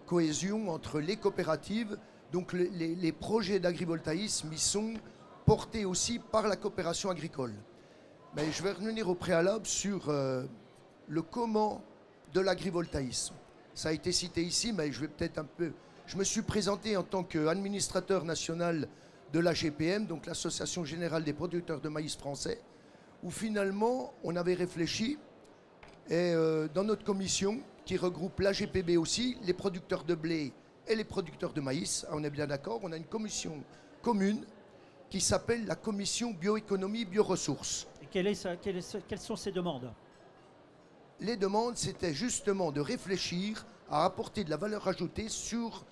cohésion entre les coopératives. Donc les projets d'agrivoltaïsme, ils sont portés aussi par la coopération agricole. Mais je vais revenir au préalable sur le comment de l'agrivoltaïsme. Ça a été cité ici, mais je vais peut-être un peu... Je me suis présenté en tant qu'administrateur national de l'AGPM, donc l'Association Générale des Producteurs de Maïs Français, où finalement on avait réfléchi, et dans notre commission, qui regroupe l'AGPB aussi, les producteurs de blé et les producteurs de maïs, on est bien d'accord, on a une commission commune qui s'appelle la commission bioéconomie bioressources. Et quelles sont ces demandes? Les demandes, c'était justement de réfléchir à apporter de la valeur ajoutée sur,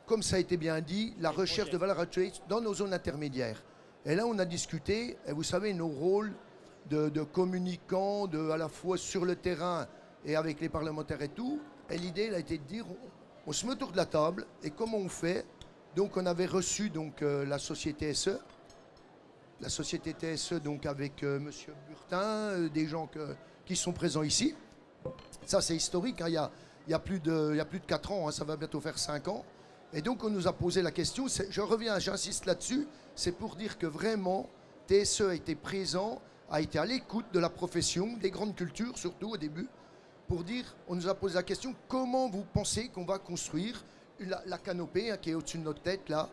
comme ça a été bien dit, la recherche de valeur ajoutée dans nos zones intermédiaires. Et là, on a discuté, et vous savez, nos rôles de communicants, à la fois sur le terrain et avec les parlementaires et tout. Et l'idée, elle a été de dire, on se met autour de la table, et comment on fait? Donc, on avait reçu donc, la société TSE, donc avec M. Burtin, des gens qui sont présents ici. Ça, c'est historique, hein, il y a plus de 4 ans, hein, ça va bientôt faire 5 ans. Et donc, on nous a posé la question, je reviens, j'insiste là-dessus, c'est pour dire que vraiment, TSE a été présent, a été à l'écoute de la profession, des grandes cultures, surtout au début, pour dire, on nous a posé la question, comment vous pensez qu'on va construire la canopée hein, qui est au-dessus de notre tête, là,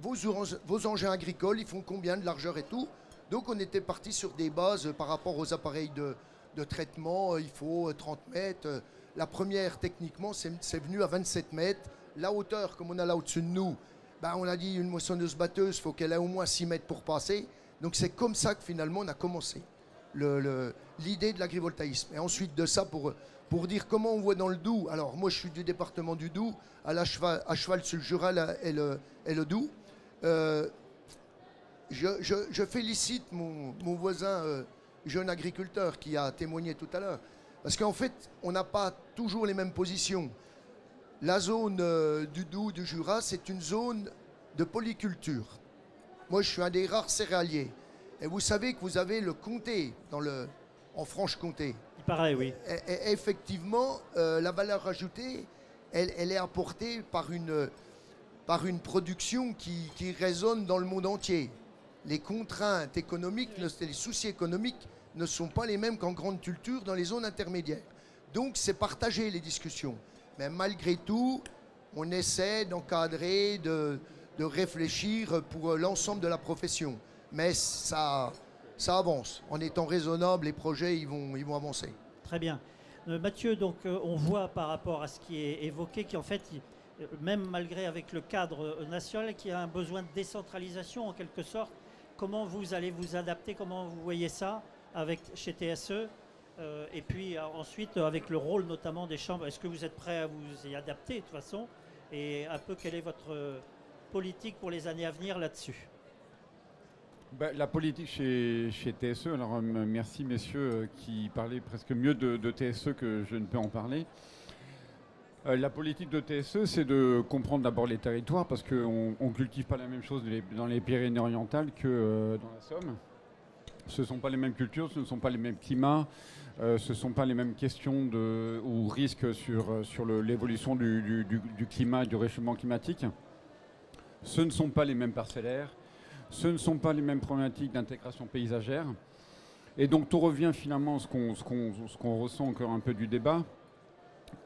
vos engins agricoles, ils font combien de largeur et tout. Donc, on était parti sur des bases par rapport aux appareils de traitement, il faut 30 mètres. La première, techniquement, c'est venu à 27 mètres. La hauteur, comme on a là au-dessus de nous, ben, on a dit une moissonneuse-batteuse, il faut qu'elle ait au moins 6 mètres pour passer. Donc c'est comme ça que finalement on a commencé l'idée de l'agrivoltaïsme. Et ensuite de ça, pour dire comment on voit dans le Doubs, alors moi je suis du département du Doubs, à cheval sur le Jura et le Doubs. Je félicite mon voisin jeune agriculteur qui a témoigné tout à l'heure. Parce qu'en fait, on n'a pas toujours les mêmes positions. La zone du Doubs, du Jura, c'est une zone de polyculture. Moi, je suis un des rares céréaliers. Et vous savez que vous avez le comté en Franche-Comté. Il paraît, oui. Et effectivement, la valeur ajoutée, elle est apportée par une production qui résonne dans le monde entier. Les contraintes économiques, les soucis économiques ne sont pas les mêmes qu'en grande culture dans les zones intermédiaires. Donc, c'est partagé les discussions. Mais malgré tout, on essaie d'encadrer, de réfléchir pour l'ensemble de la profession. Mais ça avance. En étant raisonnable, les projets ils vont avancer. Très bien. Mathieu, donc on voit par rapport à ce qui est évoqué qu'en fait, même malgré avec le cadre national, qu'il y a un besoin de décentralisation en quelque sorte. Comment vous allez vous adapter? Comment vous voyez ça chez TSE? Et puis ensuite, avec le rôle notamment des chambres, est-ce que vous êtes prêt à vous y adapter de toute façon? Et un peu, quelle est votre politique pour les années à venir là-dessus? La politique chez TSE, alors merci messieurs qui parlaient presque mieux de TSE que je ne peux en parler. La politique de TSE, c'est de comprendre d'abord les territoires parce qu'on ne cultive pas la même chose dans les Pyrénées-Orientales que dans la Somme. Ce ne sont pas les mêmes cultures, ce ne sont pas les mêmes climats, ce ne sont pas les mêmes questions ou risques sur l'évolution du climat et du réchauffement climatique. Ce ne sont pas les mêmes parcellaires, ce ne sont pas les mêmes problématiques d'intégration paysagère. Et donc tout revient finalement à ce qu'on ressent encore un peu du débat,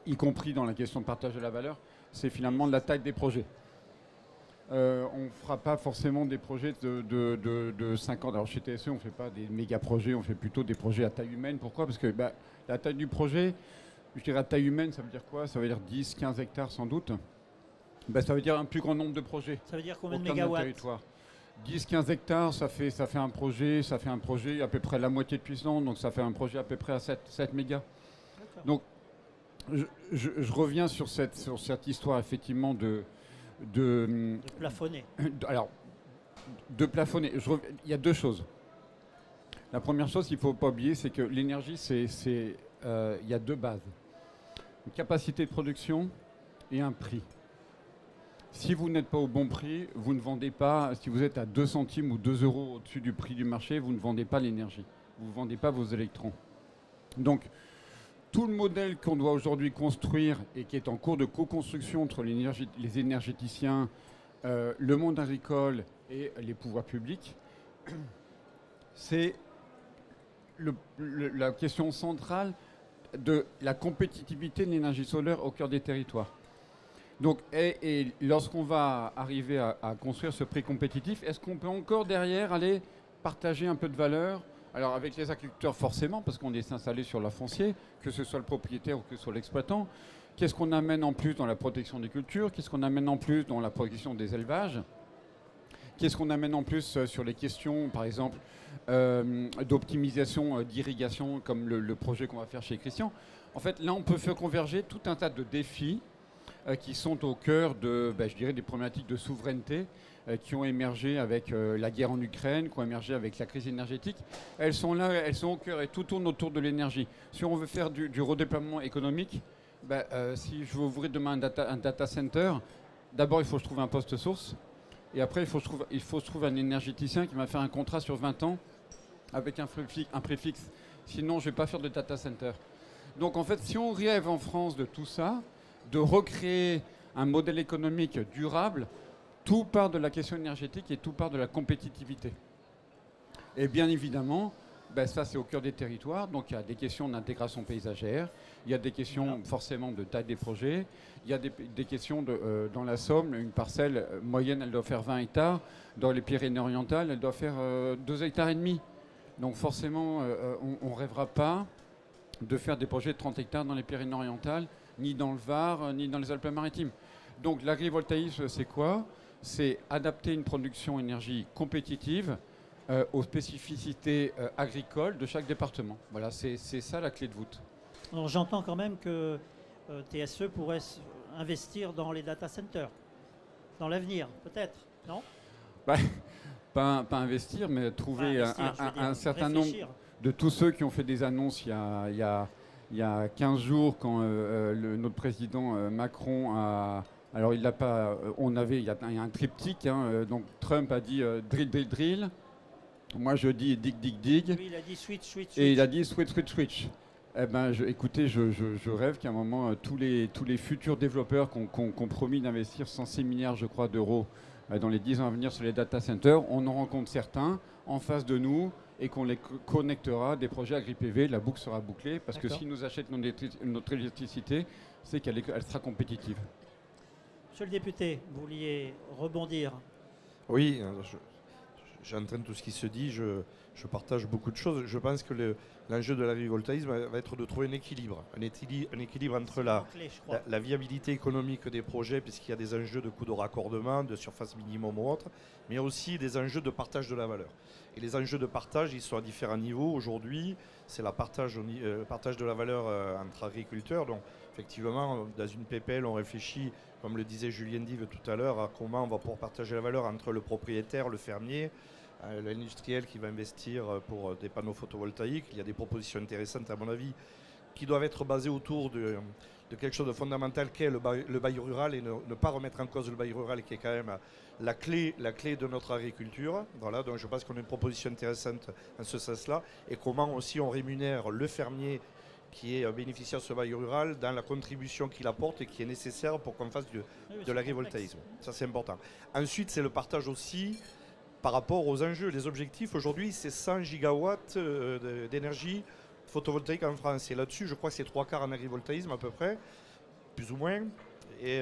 y compris dans la question de partage de la valeur, c'est finalement la taille des projets. on ne fera pas forcément des projets de 50. Alors chez TSE, on ne fait pas des méga projets, on fait plutôt des projets à taille humaine. Pourquoi? Parce que la taille du projet, je dirais à taille humaine, ça veut dire quoi? Ça veut dire 10, 15 hectares sans doute. Ça veut dire un plus grand nombre de projets. Ça veut dire combien de au cœur mégawatts? notre territoire. 10-15 hectares, ça fait un projet à peu près la moitié de puissance, donc ça fait un projet à peu près à 7 mégas. Donc je reviens sur cette histoire effectivement de plafonner. Alors, de plafonner. Il y a deux choses. La première chose qu'il ne faut pas oublier, c'est que l'énergie, il y a deux bases. Une capacité de production et un prix. Si vous n'êtes pas au bon prix, vous ne vendez pas, si vous êtes à 2 centimes ou 2 euros au-dessus du prix du marché, vous ne vendez pas l'énergie. Vous ne vendez pas vos électrons. Donc, tout le modèle qu'on doit aujourd'hui construire et qui est en cours de co-construction entre les énergéticiens, le monde agricole et les pouvoirs publics, c'est la question centrale de la compétitivité de l'énergie solaire au cœur des territoires. Donc, et lorsqu'on va arriver à construire ce prix compétitif, est-ce qu'on peut encore derrière aller partager un peu de valeur? Alors avec les agriculteurs forcément, parce qu'on est installé sur la foncier, que ce soit le propriétaire ou que ce soit l'exploitant. Qu'est-ce qu'on amène en plus dans la protection des cultures? Qu'est-ce qu'on amène en plus dans la protection des élevages? Qu'est-ce qu'on amène en plus sur les questions, par exemple, d'optimisation d'irrigation, comme le projet qu'on va faire chez Christian? En fait, là, on peut faire converger tout un tas de défis qui sont au cœur je dirais, des problématiques de souveraineté qui ont émergé avec la guerre en Ukraine, qui ont émergé avec la crise énergétique. Elles sont là, elles sont au cœur et tout tourne autour de l'énergie. Si on veut faire du redéploiement économique, si je veux ouvrir demain un data center, d'abord il faut que je trouve un poste source et après il faut que je trouve un énergéticien qui va faire un contrat sur 20 ans avec un prix fixe. Sinon, je ne vais pas faire de data center. Donc en fait, si on rêve en France de tout ça, de recréer un modèle économique durable, tout part de la question énergétique et tout part de la compétitivité. Et bien évidemment, ça c'est au cœur des territoires, donc il y a des questions d'intégration paysagère, il y a des questions forcément de taille des projets, il y a des questions dans la Somme, une parcelle moyenne elle doit faire 20 hectares, dans les Pyrénées-Orientales elle doit faire 2,5 hectares. Donc forcément on ne rêvera pas de faire des projets de 30 hectares dans les Pyrénées-Orientales, ni dans le Var, ni dans les Alpes-Maritimes. Donc l'agrivoltaïsme, c'est quoi? C'est adapter une production énergie compétitive aux spécificités agricoles de chaque département. Voilà, c'est ça la clé de voûte. Alors j'entends quand même que TSE pourrait investir dans les data centers, dans l'avenir, peut-être, non? Pas investir, mais trouver un certain nombre de tous ceux qui ont fait des annonces il y a 15 jours, quand notre président Macron a... Alors, il n'a pas... il y a un triptyque. Donc, Trump a dit drill, drill, drill. Moi, je dis dig, dig, dig. Lui, il a dit switch, switch, switch. Et il a dit switch, switch, switch. Eh ben, écoutez, je rêve qu'à un moment, tous les futurs développeurs qu'on promis d'investir 106 milliards, je crois, d'euros dans les 10 ans à venir sur les data centers, on en rencontre certains en face de nous et qu'on les connectera des projets agri-PV, la boucle sera bouclée, parce que s'ils nous achètent notre électricité, c'est qu'elle sera compétitive. Monsieur le député, vous vouliez rebondir? Oui, j'entends tout ce qui se dit, je partage beaucoup de choses. Je pense que l'enjeu de l'agrivoltaïsme va être de trouver un équilibre entre la viabilité économique des projets, puisqu'il y a des enjeux de coûts de raccordement, de surface minimum ou autre, mais aussi des enjeux de partage de la valeur. Et les enjeux de partage, ils sont à différents niveaux. Aujourd'hui, c'est le partage de la valeur entre agriculteurs. Donc, effectivement, dans une PPL, on réfléchit, comme le disait Julien Dive tout à l'heure, à comment on va pouvoir partager la valeur entre le propriétaire, le fermier, l'industriel qui va investir pour des panneaux photovoltaïques. Il y a des propositions intéressantes, à mon avis, qui doivent être basées autour de quelque chose de fondamental qu'est le bail rural, et ne pas remettre en cause le bail rural, qui est quand même la clé de notre agriculture. Voilà, donc je pense qu'on a une proposition intéressante en ce sens-là. Et comment aussi on rémunère le fermier qui est bénéficiaire de ce bail rural dans la contribution qu'il apporte et qui est nécessaire pour qu'on fasse de l'agrivoltaïsme. Ça, c'est important. Ensuite, c'est le partage aussi par rapport aux enjeux. Les objectifs, aujourd'hui, c'est 100 gigawatts d'énergie photovoltaïque en France. Et là-dessus, je crois que c'est 3 quarts en agrivoltaïsme à peu près, plus ou moins. Et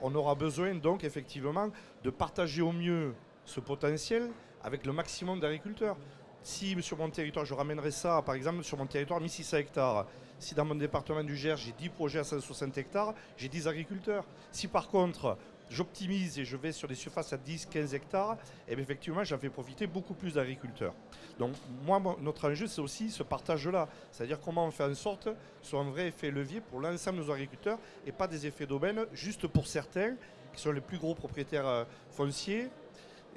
on aura besoin donc effectivement de partager au mieux ce potentiel avec le maximum d'agriculteurs. Si sur mon territoire, je ramènerai ça, par exemple, sur mon territoire, 1600 hectares. Si dans mon département du Gers, j'ai 10 projets à 160 hectares, j'ai 10 agriculteurs. Si par contre, j'optimise et je vais sur des surfaces à 10, 15 hectares, et bien effectivement, j'en fais profiter beaucoup plus d'agriculteurs. Donc, moi, notre enjeu, c'est aussi ce partage-là. C'est-à-dire comment on fait en sorte que ce soit un vrai effet levier pour l'ensemble de nos agriculteurs et pas des effets d'aubaine juste pour certains qui sont les plus gros propriétaires fonciers.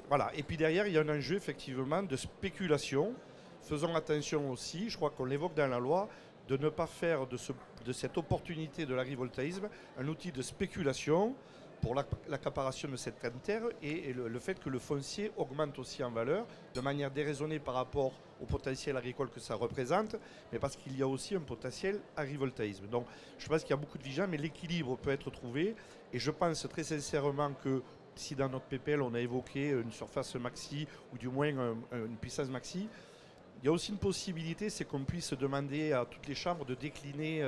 Voilà. Et puis derrière, il y a un enjeu effectivement de spéculation. Faisons attention aussi, je crois qu'on l'évoque dans la loi, de ne pas faire de cette opportunité de l'agrivoltaïsme un outil de spéculation pour l'accaparation de cette terre et le fait que le foncier augmente aussi en valeur de manière déraisonnée par rapport au potentiel agricole que ça représente, mais parce qu'il y a aussi un potentiel agrivoltaïsme. Donc je pense qu'il y a beaucoup de vigilance, mais l'équilibre peut être trouvé et je pense très sincèrement que si dans notre PPL on a évoqué une surface maxi ou du moins une puissance maxi, il y a aussi une possibilité, c'est qu'on puisse demander à toutes les chambres de décliner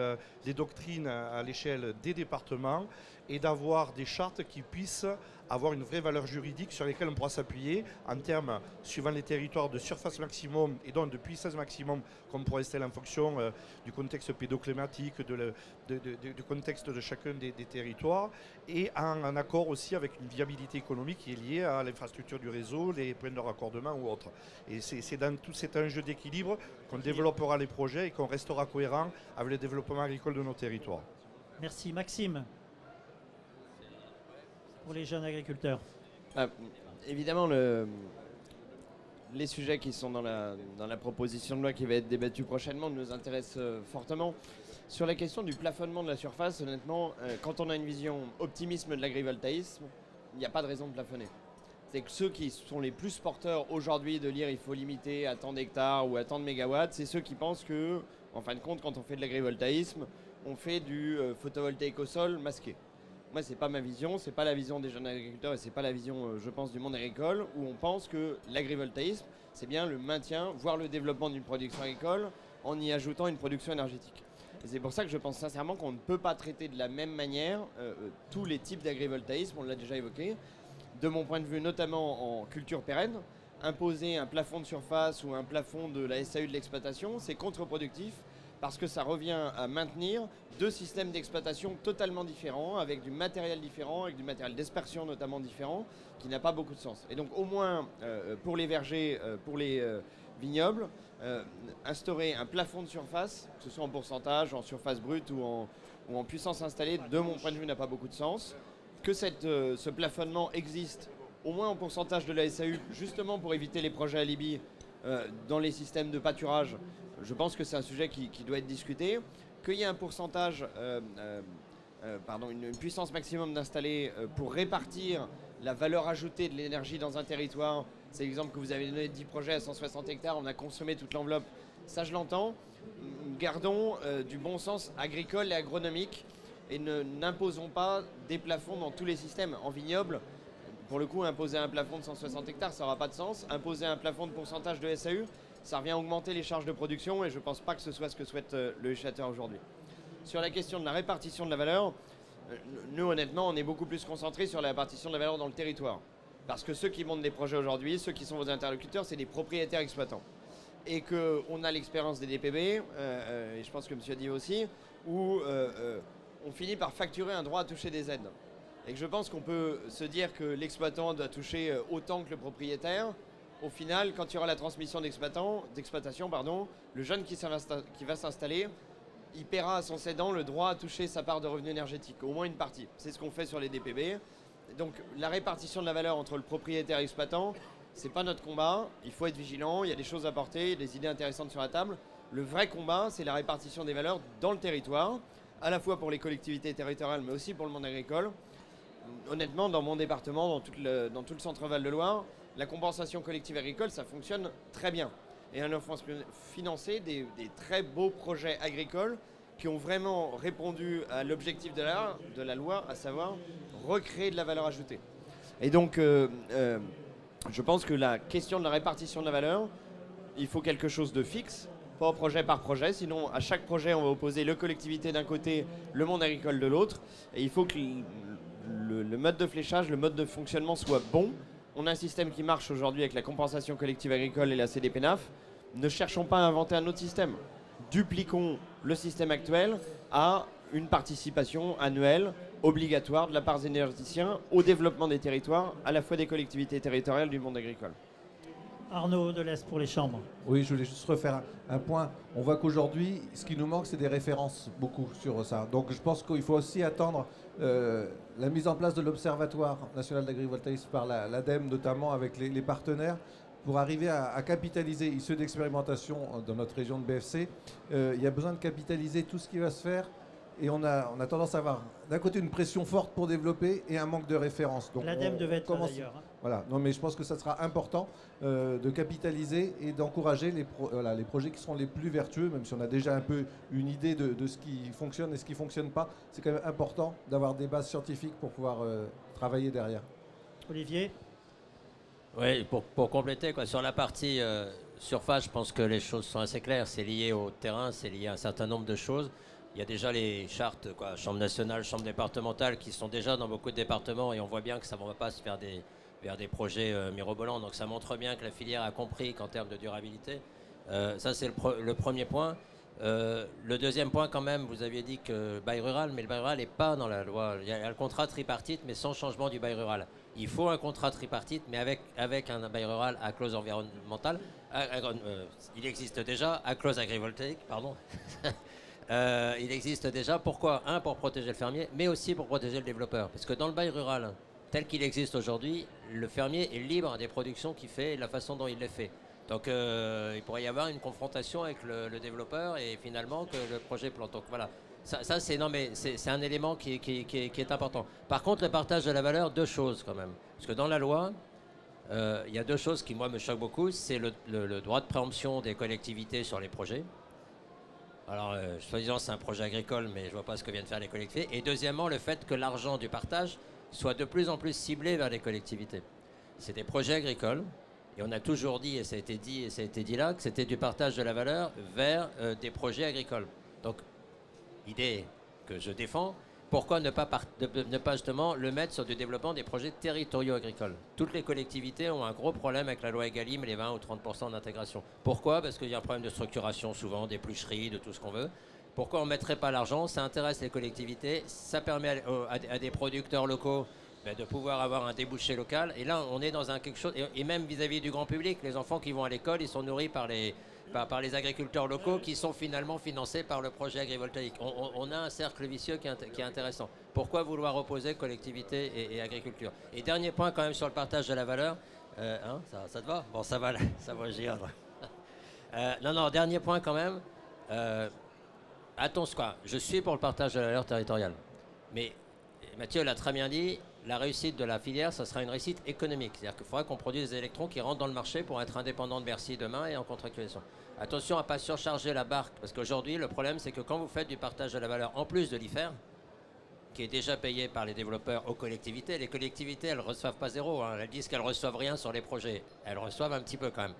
des doctrines à l'échelle des départements et d'avoir des chartes qui puissent avoir une vraie valeur juridique sur lesquelles on pourra s'appuyer en termes, suivant les territoires, de surface maximum et donc de puissance maximum qu'on pourra installer en fonction du contexte pédoclimatique, du contexte de chacun des territoires et en accord aussi avec une viabilité économique qui est liée à l'infrastructure du réseau, les points de raccordement ou autres. Et c'est dans tout cet enjeu d'équilibre qu'on développera les projets et qu'on restera cohérent avec le développement agricole de nos territoires. Merci. Maxime, pour les jeunes agriculteurs. Évidemment, les sujets qui sont dans la proposition de loi qui va être débattue prochainement nous intéressent fortement. Sur la question du plafonnement de la surface, honnêtement, quand on a une vision optimisme de l'agrivoltaïsme, il n'y a pas de raison de plafonner. C'est que ceux qui sont les plus porteurs aujourd'hui de dire il faut limiter à tant d'hectares ou à tant de mégawatts, c'est ceux qui pensent que, en fin de compte, quand on fait de l'agrivoltaïsme, on fait du photovoltaïque au sol masqué. Moi, c'est pas ma vision, c'est pas la vision des jeunes agriculteurs et c'est pas la vision, je pense, du monde agricole, où on pense que l'agrivoltaïsme, c'est bien le maintien, voire le développement d'une production agricole en y ajoutant une production énergétique. Et c'est pour ça que je pense sincèrement qu'on ne peut pas traiter de la même manière tous les types d'agrivoltaïsme, on l'a déjà évoqué. De mon point de vue, notamment en culture pérenne, imposer un plafond de surface ou un plafond de la SAU de l'exploitation, c'est contre-productif parce que ça revient à maintenir deux systèmes d'exploitation totalement différents, avec du matériel différent, avec du matériel d'aspersion notamment différent, qui n'a pas beaucoup de sens. Et donc au moins, pour les vergers, pour les vignobles, instaurer un plafond de surface, que ce soit en pourcentage, en surface brute ou en puissance installée, de mon point de vue, n'a pas beaucoup de sens. Que ce plafonnement existe, au moins en pourcentage de la SAU, justement pour éviter les projets alibi dans les systèmes de pâturage. Je pense que c'est un sujet qui doit être discuté. Qu'il y ait un pourcentage, une puissance maximum d'installés pour répartir la valeur ajoutée de l'énergie dans un territoire. C'est l'exemple que vous avez donné, 10 projets à 160 hectares, on a consommé toute l'enveloppe. Ça, je l'entends. Gardons du bon sens agricole et agronomique et n'imposons pas des plafonds dans tous les systèmes. En vignoble, pour le coup, imposer un plafond de 160 hectares, ça n'aura pas de sens. Imposer un plafond de pourcentage de SAU, ça revient à augmenter les charges de production et je ne pense pas que ce soit ce que souhaite le législateur aujourd'hui. Sur la question de la répartition de la valeur, nous honnêtement on est beaucoup plus concentrés sur la répartition de la valeur dans le territoire. Parce que ceux qui montent des projets aujourd'hui, ceux qui sont vos interlocuteurs, c'est des propriétaires exploitants. Et qu'on a l'expérience des DPB, et je pense que M. dit aussi, où on finit par facturer un droit à toucher des aides. Et que je pense qu'on peut se dire que l'exploitant doit toucher autant que le propriétaire. Au final, quand il y aura la transmission d'exploitation, le jeune qui va s'installer, il paiera à son cédant le droit à toucher sa part de revenu énergétique, au moins une partie. C'est ce qu'on fait sur les DPB. Donc la répartition de la valeur entre le propriétaire et l'exploitant, c'est pas notre combat. Il faut être vigilant, il y a des choses à porter, il y a des idées intéressantes sur la table. Le vrai combat, c'est la répartition des valeurs dans le territoire, à la fois pour les collectivités territoriales, mais aussi pour le monde agricole. Honnêtement, dans mon département, dans tout le centre Val-de-Loire, la compensation collective agricole, ça fonctionne très bien. Et on a financé des très beaux projets agricoles qui ont vraiment répondu à l'objectif de la loi, à savoir recréer de la valeur ajoutée. Et donc, je pense que la question de la répartition de la valeur, il faut quelque chose de fixe, pas projet par projet, sinon à chaque projet, on va opposer le collectivité d'un côté, le monde agricole de l'autre. Et il faut que le mode de fléchage, le mode de fonctionnement soit bon. On a un système qui marche aujourd'hui avec la compensation collective agricole et la CDPNAF. Ne cherchons pas à inventer un autre système. Dupliquons le système actuel à une participation annuelle obligatoire de la part des énergéticiens au développement des territoires, à la fois des collectivités territoriales du monde agricole. Arnaud Delesse pour les chambres. Oui, je voulais juste refaire un point. On voit qu'aujourd'hui, ce qui nous manque, c'est des références, beaucoup sur ça. Donc je pense qu'il faut aussi attendre la mise en place de l'Observatoire national d'agrivoltaïsme par l'ADEME, notamment avec les partenaires, pour arriver à capitaliser, issus d'expérimentation dans notre région de BFC. Il y a besoin de capitaliser tout ce qui va se faire. Et on a tendance à avoir d'un côté une pression forte pour développer et un manque de références. L'ADEME devait être là d'ailleurs. Voilà, non, mais je pense que ça sera important de capitaliser et d'encourager les projets qui seront les plus vertueux, même si on a déjà un peu une idée de ce qui fonctionne et ce qui ne fonctionne pas. C'est quand même important d'avoir des bases scientifiques pour pouvoir travailler derrière. Olivier ? Oui, pour compléter, sur la partie surface, je pense que les choses sont assez claires. C'est lié au terrain, c'est lié à un certain nombre de choses. Il y a déjà les chartes, chambre nationale, chambre départementale, qui sont déjà dans beaucoup de départements et on voit bien que ça ne va pas se faire vers des projets mirobolants. Donc ça montre bien que la filière a compris qu'en termes de durabilité, ça c'est le premier point. Le deuxième point quand même, vous aviez dit que bail rural, mais le bail rural n'est pas dans la loi. Il y a le contrat tripartite, mais sans changement du bail rural. Il faut un contrat tripartite, mais avec un bail rural à clause environnementale. Il existe déjà, à clause agrivoltaïque, pardon. Il existe déjà. Pourquoi ? Pour protéger le fermier, mais aussi pour protéger le développeur. Parce que dans le bail rural, tel qu'il existe aujourd'hui, le fermier est libre des productions qu'il fait et de la façon dont il les fait. Donc il pourrait y avoir une confrontation avec le développeur et finalement que le projet plante. Donc voilà, ça c'est un élément qui est important. Par contre, le partage de la valeur, deux choses quand même. Parce que dans la loi, il y a deux choses qui moi me choquent beaucoup. C'est le droit de préemption des collectivités sur les projets. Alors, soi-disant, c'est un projet agricole, mais je ne vois pas ce que viennent faire les collectivités. Et deuxièmement, le fait que l'argent du partage soit de plus en plus ciblé vers les collectivités. C'est des projets agricoles, et on a toujours dit, et ça a été dit là, que c'était du partage de la valeur vers des projets agricoles. Donc, idée que je défends, pourquoi ne pas justement le mettre sur du développement des projets territoriaux agricoles ? Toutes les collectivités ont un gros problème avec la loi Egalim, les 20 ou 30% d'intégration. Pourquoi ? Parce qu'il y a un problème de structuration souvent, des plucheries, de tout ce qu'on veut. Pourquoi on ne mettrait pas l'argent ? Ça intéresse les collectivités, ça permet à des producteurs locaux de pouvoir avoir un débouché local. Et là, on est dans quelque chose, et même vis-à-vis du grand public, les enfants qui vont à l'école, ils sont nourris par les agriculteurs locaux qui sont finalement financés par le projet agrivoltaïque. On a un cercle vicieux qui est intéressant. Pourquoi vouloir opposer collectivité et agriculture ? Et dernier point quand même sur le partage de la valeur. Ça te va ? Bon, ça va gérer. Non, dernier point quand même. Attention, je suis pour le partage de la valeur territoriale. Mais Mathieu l'a très bien dit, la réussite de la filière, ça sera une réussite économique. C'est-à-dire qu'il faudra qu'on produise des électrons qui rentrent dans le marché pour être indépendants de Bercy demain et en contractualisation. Attention à ne pas surcharger la barque, parce qu'aujourd'hui, le problème, c'est que quand vous faites du partage de la valeur, en plus de l'IFER, qui est déjà payé par les développeurs aux collectivités, les collectivités, elles ne reçoivent pas zéro. Elles disent qu'elles ne reçoivent rien sur les projets. Elles reçoivent un petit peu quand même.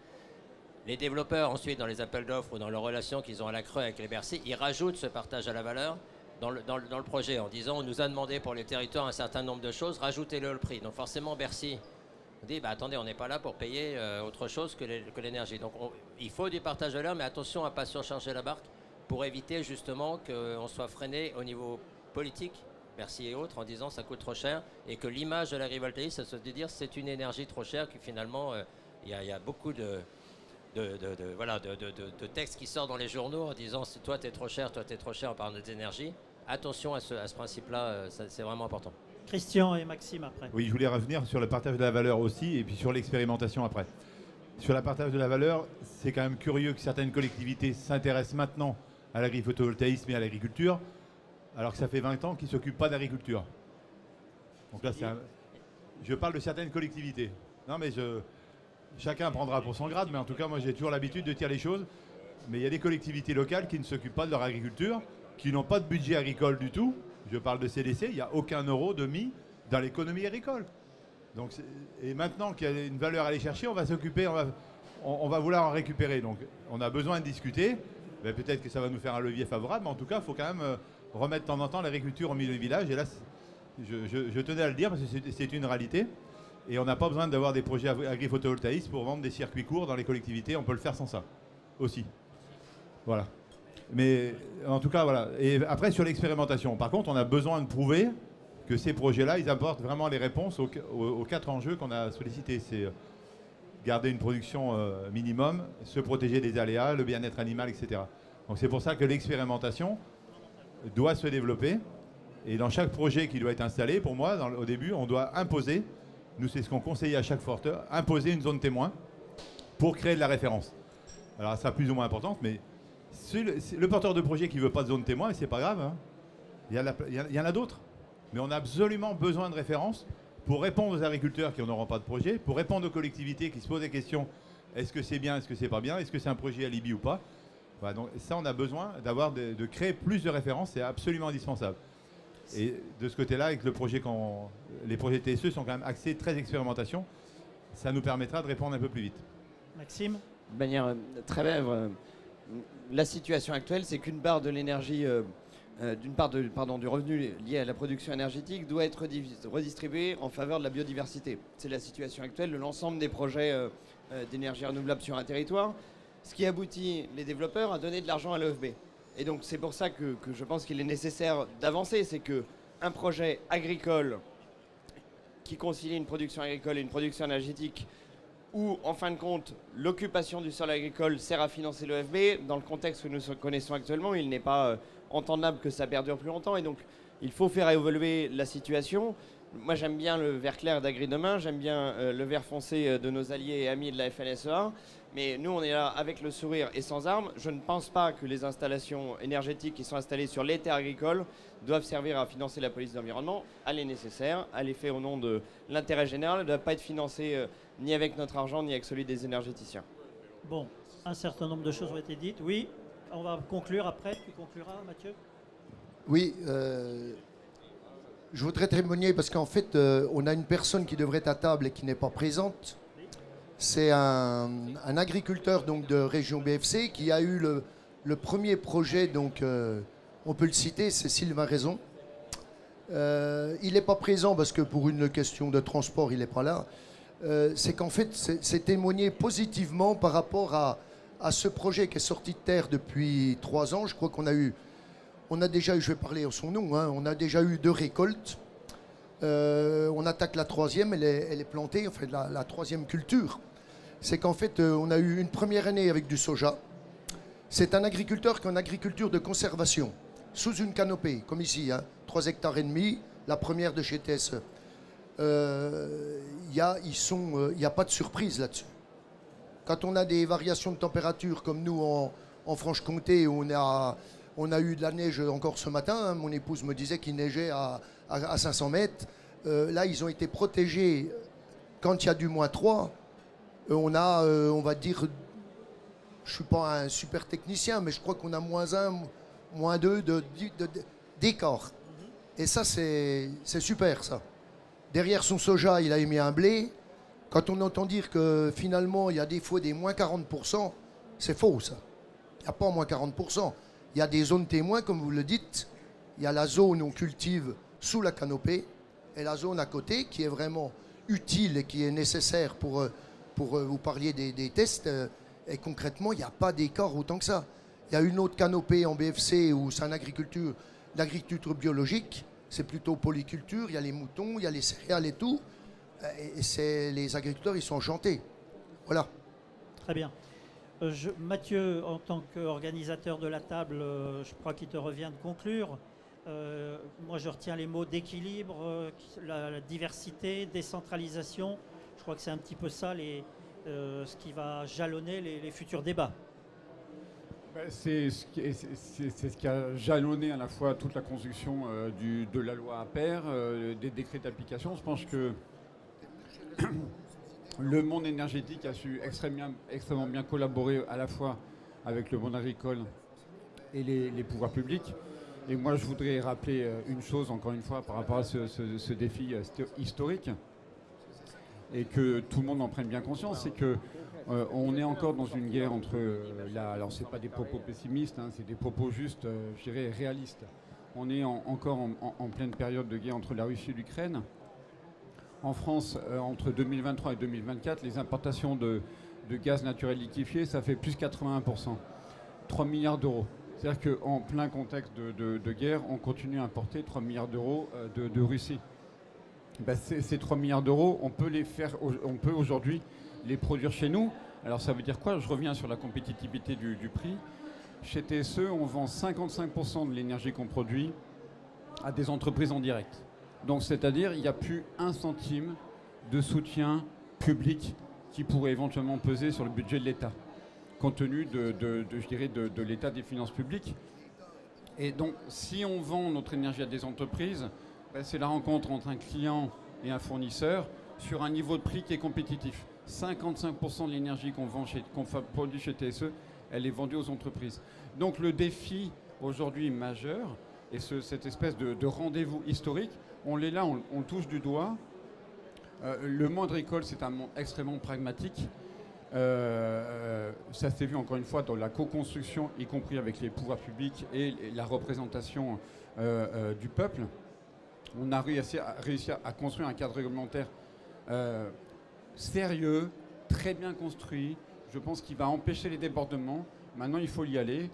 Les développeurs, ensuite, dans les appels d'offres ou dans leurs relations qu'ils ont à la creux avec les Bercy, ils rajoutent ce partage à la valeur dans le projet en disant on nous a demandé pour les territoires un certain nombre de choses, rajoutez-le le prix. Donc forcément Bercy dit attendez, on n'est pas là pour payer autre chose que l'énergie. Donc il faut du partage de valeur, mais attention à ne pas surcharger la barque pour éviter justement qu'on soit freiné au niveau politique, Bercy et autres, en disant ça coûte trop cher et que l'image de l'agrivoltaïsme, ça se dit dire c'est une énergie trop chère, que finalement il y a beaucoup de textes qui sortent dans les journaux en disant toi t'es trop cher en parlant d'énergie. Attention à ce principe-là, c'est vraiment important. Christian et Maxime après. Oui, je voulais revenir sur le partage de la valeur aussi et puis sur l'expérimentation après. Sur le partage de la valeur, c'est quand même curieux que certaines collectivités s'intéressent maintenant à l'agrivoltaïsme et à l'agriculture, alors que ça fait 20 ans qu'ils ne s'occupent pas d'agriculture. Donc là, je parle de certaines collectivités. Non, mais chacun prendra pour son grade, mais en tout cas, moi, j'ai toujours l'habitude de dire les choses. Mais il y a des collectivités locales qui ne s'occupent pas de leur agriculture, qui n'ont pas de budget agricole du tout. Je parle de CDC, il n'y a aucun euro de mis dans l'économie agricole. Donc, et maintenant qu'il y a une valeur à aller chercher, on va s'occuper, on va vouloir en récupérer. Donc on a besoin de discuter. Ben, peut-être que ça va nous faire un levier favorable, mais en tout cas, il faut quand même remettre de temps en temps l'agriculture au milieu du village. Et là, Je tenais à le dire parce que c'est une réalité. Et on n'a pas besoin d'avoir des projets agri-photovoltaïstes pour vendre des circuits courts dans les collectivités. On peut le faire sans ça aussi. Voilà. Mais en tout cas, voilà. Et après, sur l'expérimentation, par contre, on a besoin de prouver que ces projets-là, ils apportent vraiment les réponses aux 4 enjeux qu'on a sollicités. C'est garder une production minimum, se protéger des aléas, le bien-être animal, etc. Donc c'est pour ça que l'expérimentation doit se développer. Et dans chaque projet qui doit être installé, pour moi, au début, on doit imposer, nous c'est ce qu'on conseille à chaque porteur, imposer une zone témoin pour créer de la référence. Alors ça sera plus ou moins importante, mais le porteur de projet qui ne veut pas de zone témoin, c'est pas grave, hein. Il y en a d'autres. Mais on a absolument besoin de références pour répondre aux agriculteurs qui n'auront pas de projet, pour répondre aux collectivités qui se posent des questions, est-ce que c'est bien, est-ce que c'est pas bien, est-ce que c'est un projet alibi ou pas. Voilà, donc ça, on a besoin de créer plus de références, c'est absolument indispensable. Et de ce côté-là, avec les projets TSE sont quand même axés très expérimentation, ça nous permettra de répondre un peu plus vite. Maxime ? De manière très brève, la situation actuelle, c'est qu'une part de l'énergie, du revenu lié à la production énergétique doit être redistribuée en faveur de la biodiversité. C'est la situation actuelle de l'ensemble des projets d'énergie renouvelable sur un territoire, ce qui aboutit les développeurs à donner de l'argent à l'OFB. Et donc c'est pour ça que je pense qu'il est nécessaire d'avancer, c'est qu'un projet agricole qui concilie une production agricole et une production énergétique, où en fin de compte l'occupation du sol agricole sert à financer l'OFB, dans le contexte que nous connaissons actuellement, il n'est pas entendable que ça perdure plus longtemps, et donc il faut faire évoluer la situation. Moi j'aime bien le vert clair d'Agri Demain, j'aime bien le vert foncé de nos alliés et amis de la FNSEA, mais nous on est là avec le sourire et sans armes. Je ne pense pas que les installations énergétiques qui sont installées sur les terres agricoles doivent servir à financer la police de l'environnement. Elle est nécessaire, elle est faite au nom de l'intérêt général, elle ne doit pas être financée ni avec notre argent ni avec celui des énergéticiens. Bon, un certain nombre de choses ont été dites. Oui, on va conclure après. Tu concluras, Mathieu ? Oui, je voudrais témoigner parce qu'en fait, on a une personne qui devrait être à table et qui n'est pas présente. C'est un agriculteur donc, de région BFC qui a eu le premier projet, donc on peut le citer, c'est Sylvain Raison. Il n'est pas présent parce que pour une question de transport, il n'est pas là. C'est qu'en fait, c'est témoigné positivement par rapport à ce projet qui est sorti de terre depuis 3 ans. Je crois qu'on a déjà eu, je vais parler en son nom, hein, on a déjà eu 2 récoltes. On attaque la 3e, elle est plantée, enfin la 3e culture. C'est qu'en fait, on a eu une première année avec du soja. C'est un agriculteur qui est en agriculture de conservation, sous une canopée, comme ici, hein, 3,5 hectares, la première de chez TSE. Il n'y a pas de surprise là-dessus. Quand on a des variations de température comme nous en Franche-Comté, où on a eu de la neige encore ce matin, hein, mon épouse me disait qu'il neigeait à 500 mètres. Là, ils ont été protégés quand il y a du -3. On a, on va dire, je ne suis pas un super technicien, mais je crois qu'on a -1, -2 d'écart. Et ça, c'est super, ça. Derrière son soja, il a émis un blé. Quand on entend dire que finalement, il y a des fois des -40%, c'est faux, ça. Il n'y a pas -40%. Il y a des zones témoins, comme vous le dites. Il y a la zone où on cultive sous la canopée et la zone à côté qui est vraiment utile et qui est nécessaire pour vous parliez des tests. Et concrètement, il n'y a pas d'écart autant que ça. Il y a une autre canopée en BFC où c'est l'agriculture biologique. C'est plutôt polyculture. Il y a les moutons, il y a les céréales et tout. Et les agriculteurs, ils sont enchantés. Voilà. Très bien. Mathieu, en tant qu'organisateur de la table, je crois qu'il te revient de conclure. Moi, je retiens les mots d'équilibre, la diversité, décentralisation. Je crois que c'est un petit peu ça ce qui va jalonner les futurs débats. C'est ce qui a jalonné à la fois toute la construction de la loi APER, des décrets d'application. Je pense que le monde énergétique a su extrêmement bien collaborer à la fois avec le monde agricole et les pouvoirs publics. Et moi, je voudrais rappeler une chose, encore une fois, par rapport à ce défi historique, et que tout le monde en prenne bien conscience, c'est que on est encore dans une guerre entre... alors, ce n'est pas des propos pessimistes, hein, c'est des propos juste, je dirais, réalistes, On est encore en pleine période de guerre entre la Russie et l'Ukraine. En France, entre 2023 et 2024, les importations de gaz naturel liquéfié, ça fait plus 81%. 3 milliards d'euros. C'est-à-dire qu'en plein contexte de guerre, on continue à importer 3 milliards d'euros de Russie. Ben, ces 3 milliards d'euros, on peut aujourd'hui les produire chez nous. Alors ça veut dire quoi? Je reviens sur la compétitivité du prix. Chez TSE, on vend 55% de l'énergie qu'on produit à des entreprises en direct. Donc c'est-à-dire il n'y a plus un centime de soutien public qui pourrait éventuellement peser sur le budget de l'État, compte tenu de l'état des finances publiques. Et donc si on vend notre énergie à des entreprises, ben, c'est la rencontre entre un client et un fournisseur sur un niveau de prix qui est compétitif. 55% de l'énergie qu'on produit chez TSE, elle est vendue aux entreprises. Donc le défi aujourd'hui majeur, et cette espèce de rendez-vous historique, on l'est là, on le touche du doigt. Le monde agricole, c'est un monde extrêmement pragmatique. Ça s'est vu encore une fois dans la co-construction, y compris avec les pouvoirs publics et la représentation du peuple. On a réussi à construire un cadre réglementaire sérieux, très bien construit. Je pense qu'il va empêcher les débordements. Maintenant, il faut y aller.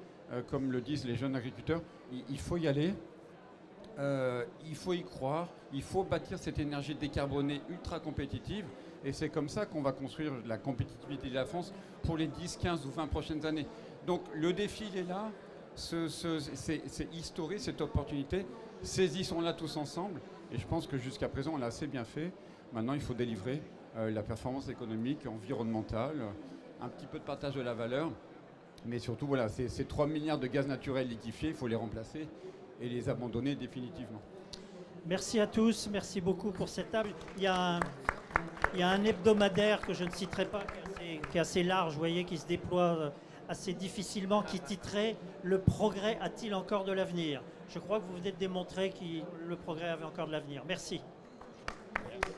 Comme le disent les jeunes agriculteurs, il faut y aller. Il faut y croire. Il faut bâtir cette énergie décarbonée ultra compétitive. Et c'est comme ça qu'on va construire la compétitivité de la France pour les 10, 15 ou 20 prochaines années. Donc le défi, il est là. C'est historique, cette opportunité. Saisissons-la tous ensemble. Et je pense que jusqu'à présent, on l'a assez bien fait. Maintenant, il faut délivrer la performance économique, environnementale, un petit peu de partage de la valeur. Mais surtout, voilà, ces 3 milliards de gaz naturel liquéfié, il faut les remplacer et les abandonner définitivement. Merci à tous, merci beaucoup pour cette table. Il y a un hebdomadaire que je ne citerai pas, qui est assez large, vous voyez, qui se déploie assez difficilement, qui titrait « Le progrès a-t-il encore de l'avenir ?» Je crois que vous venez de démontrer que le progrès avait encore de l'avenir. Merci. Merci.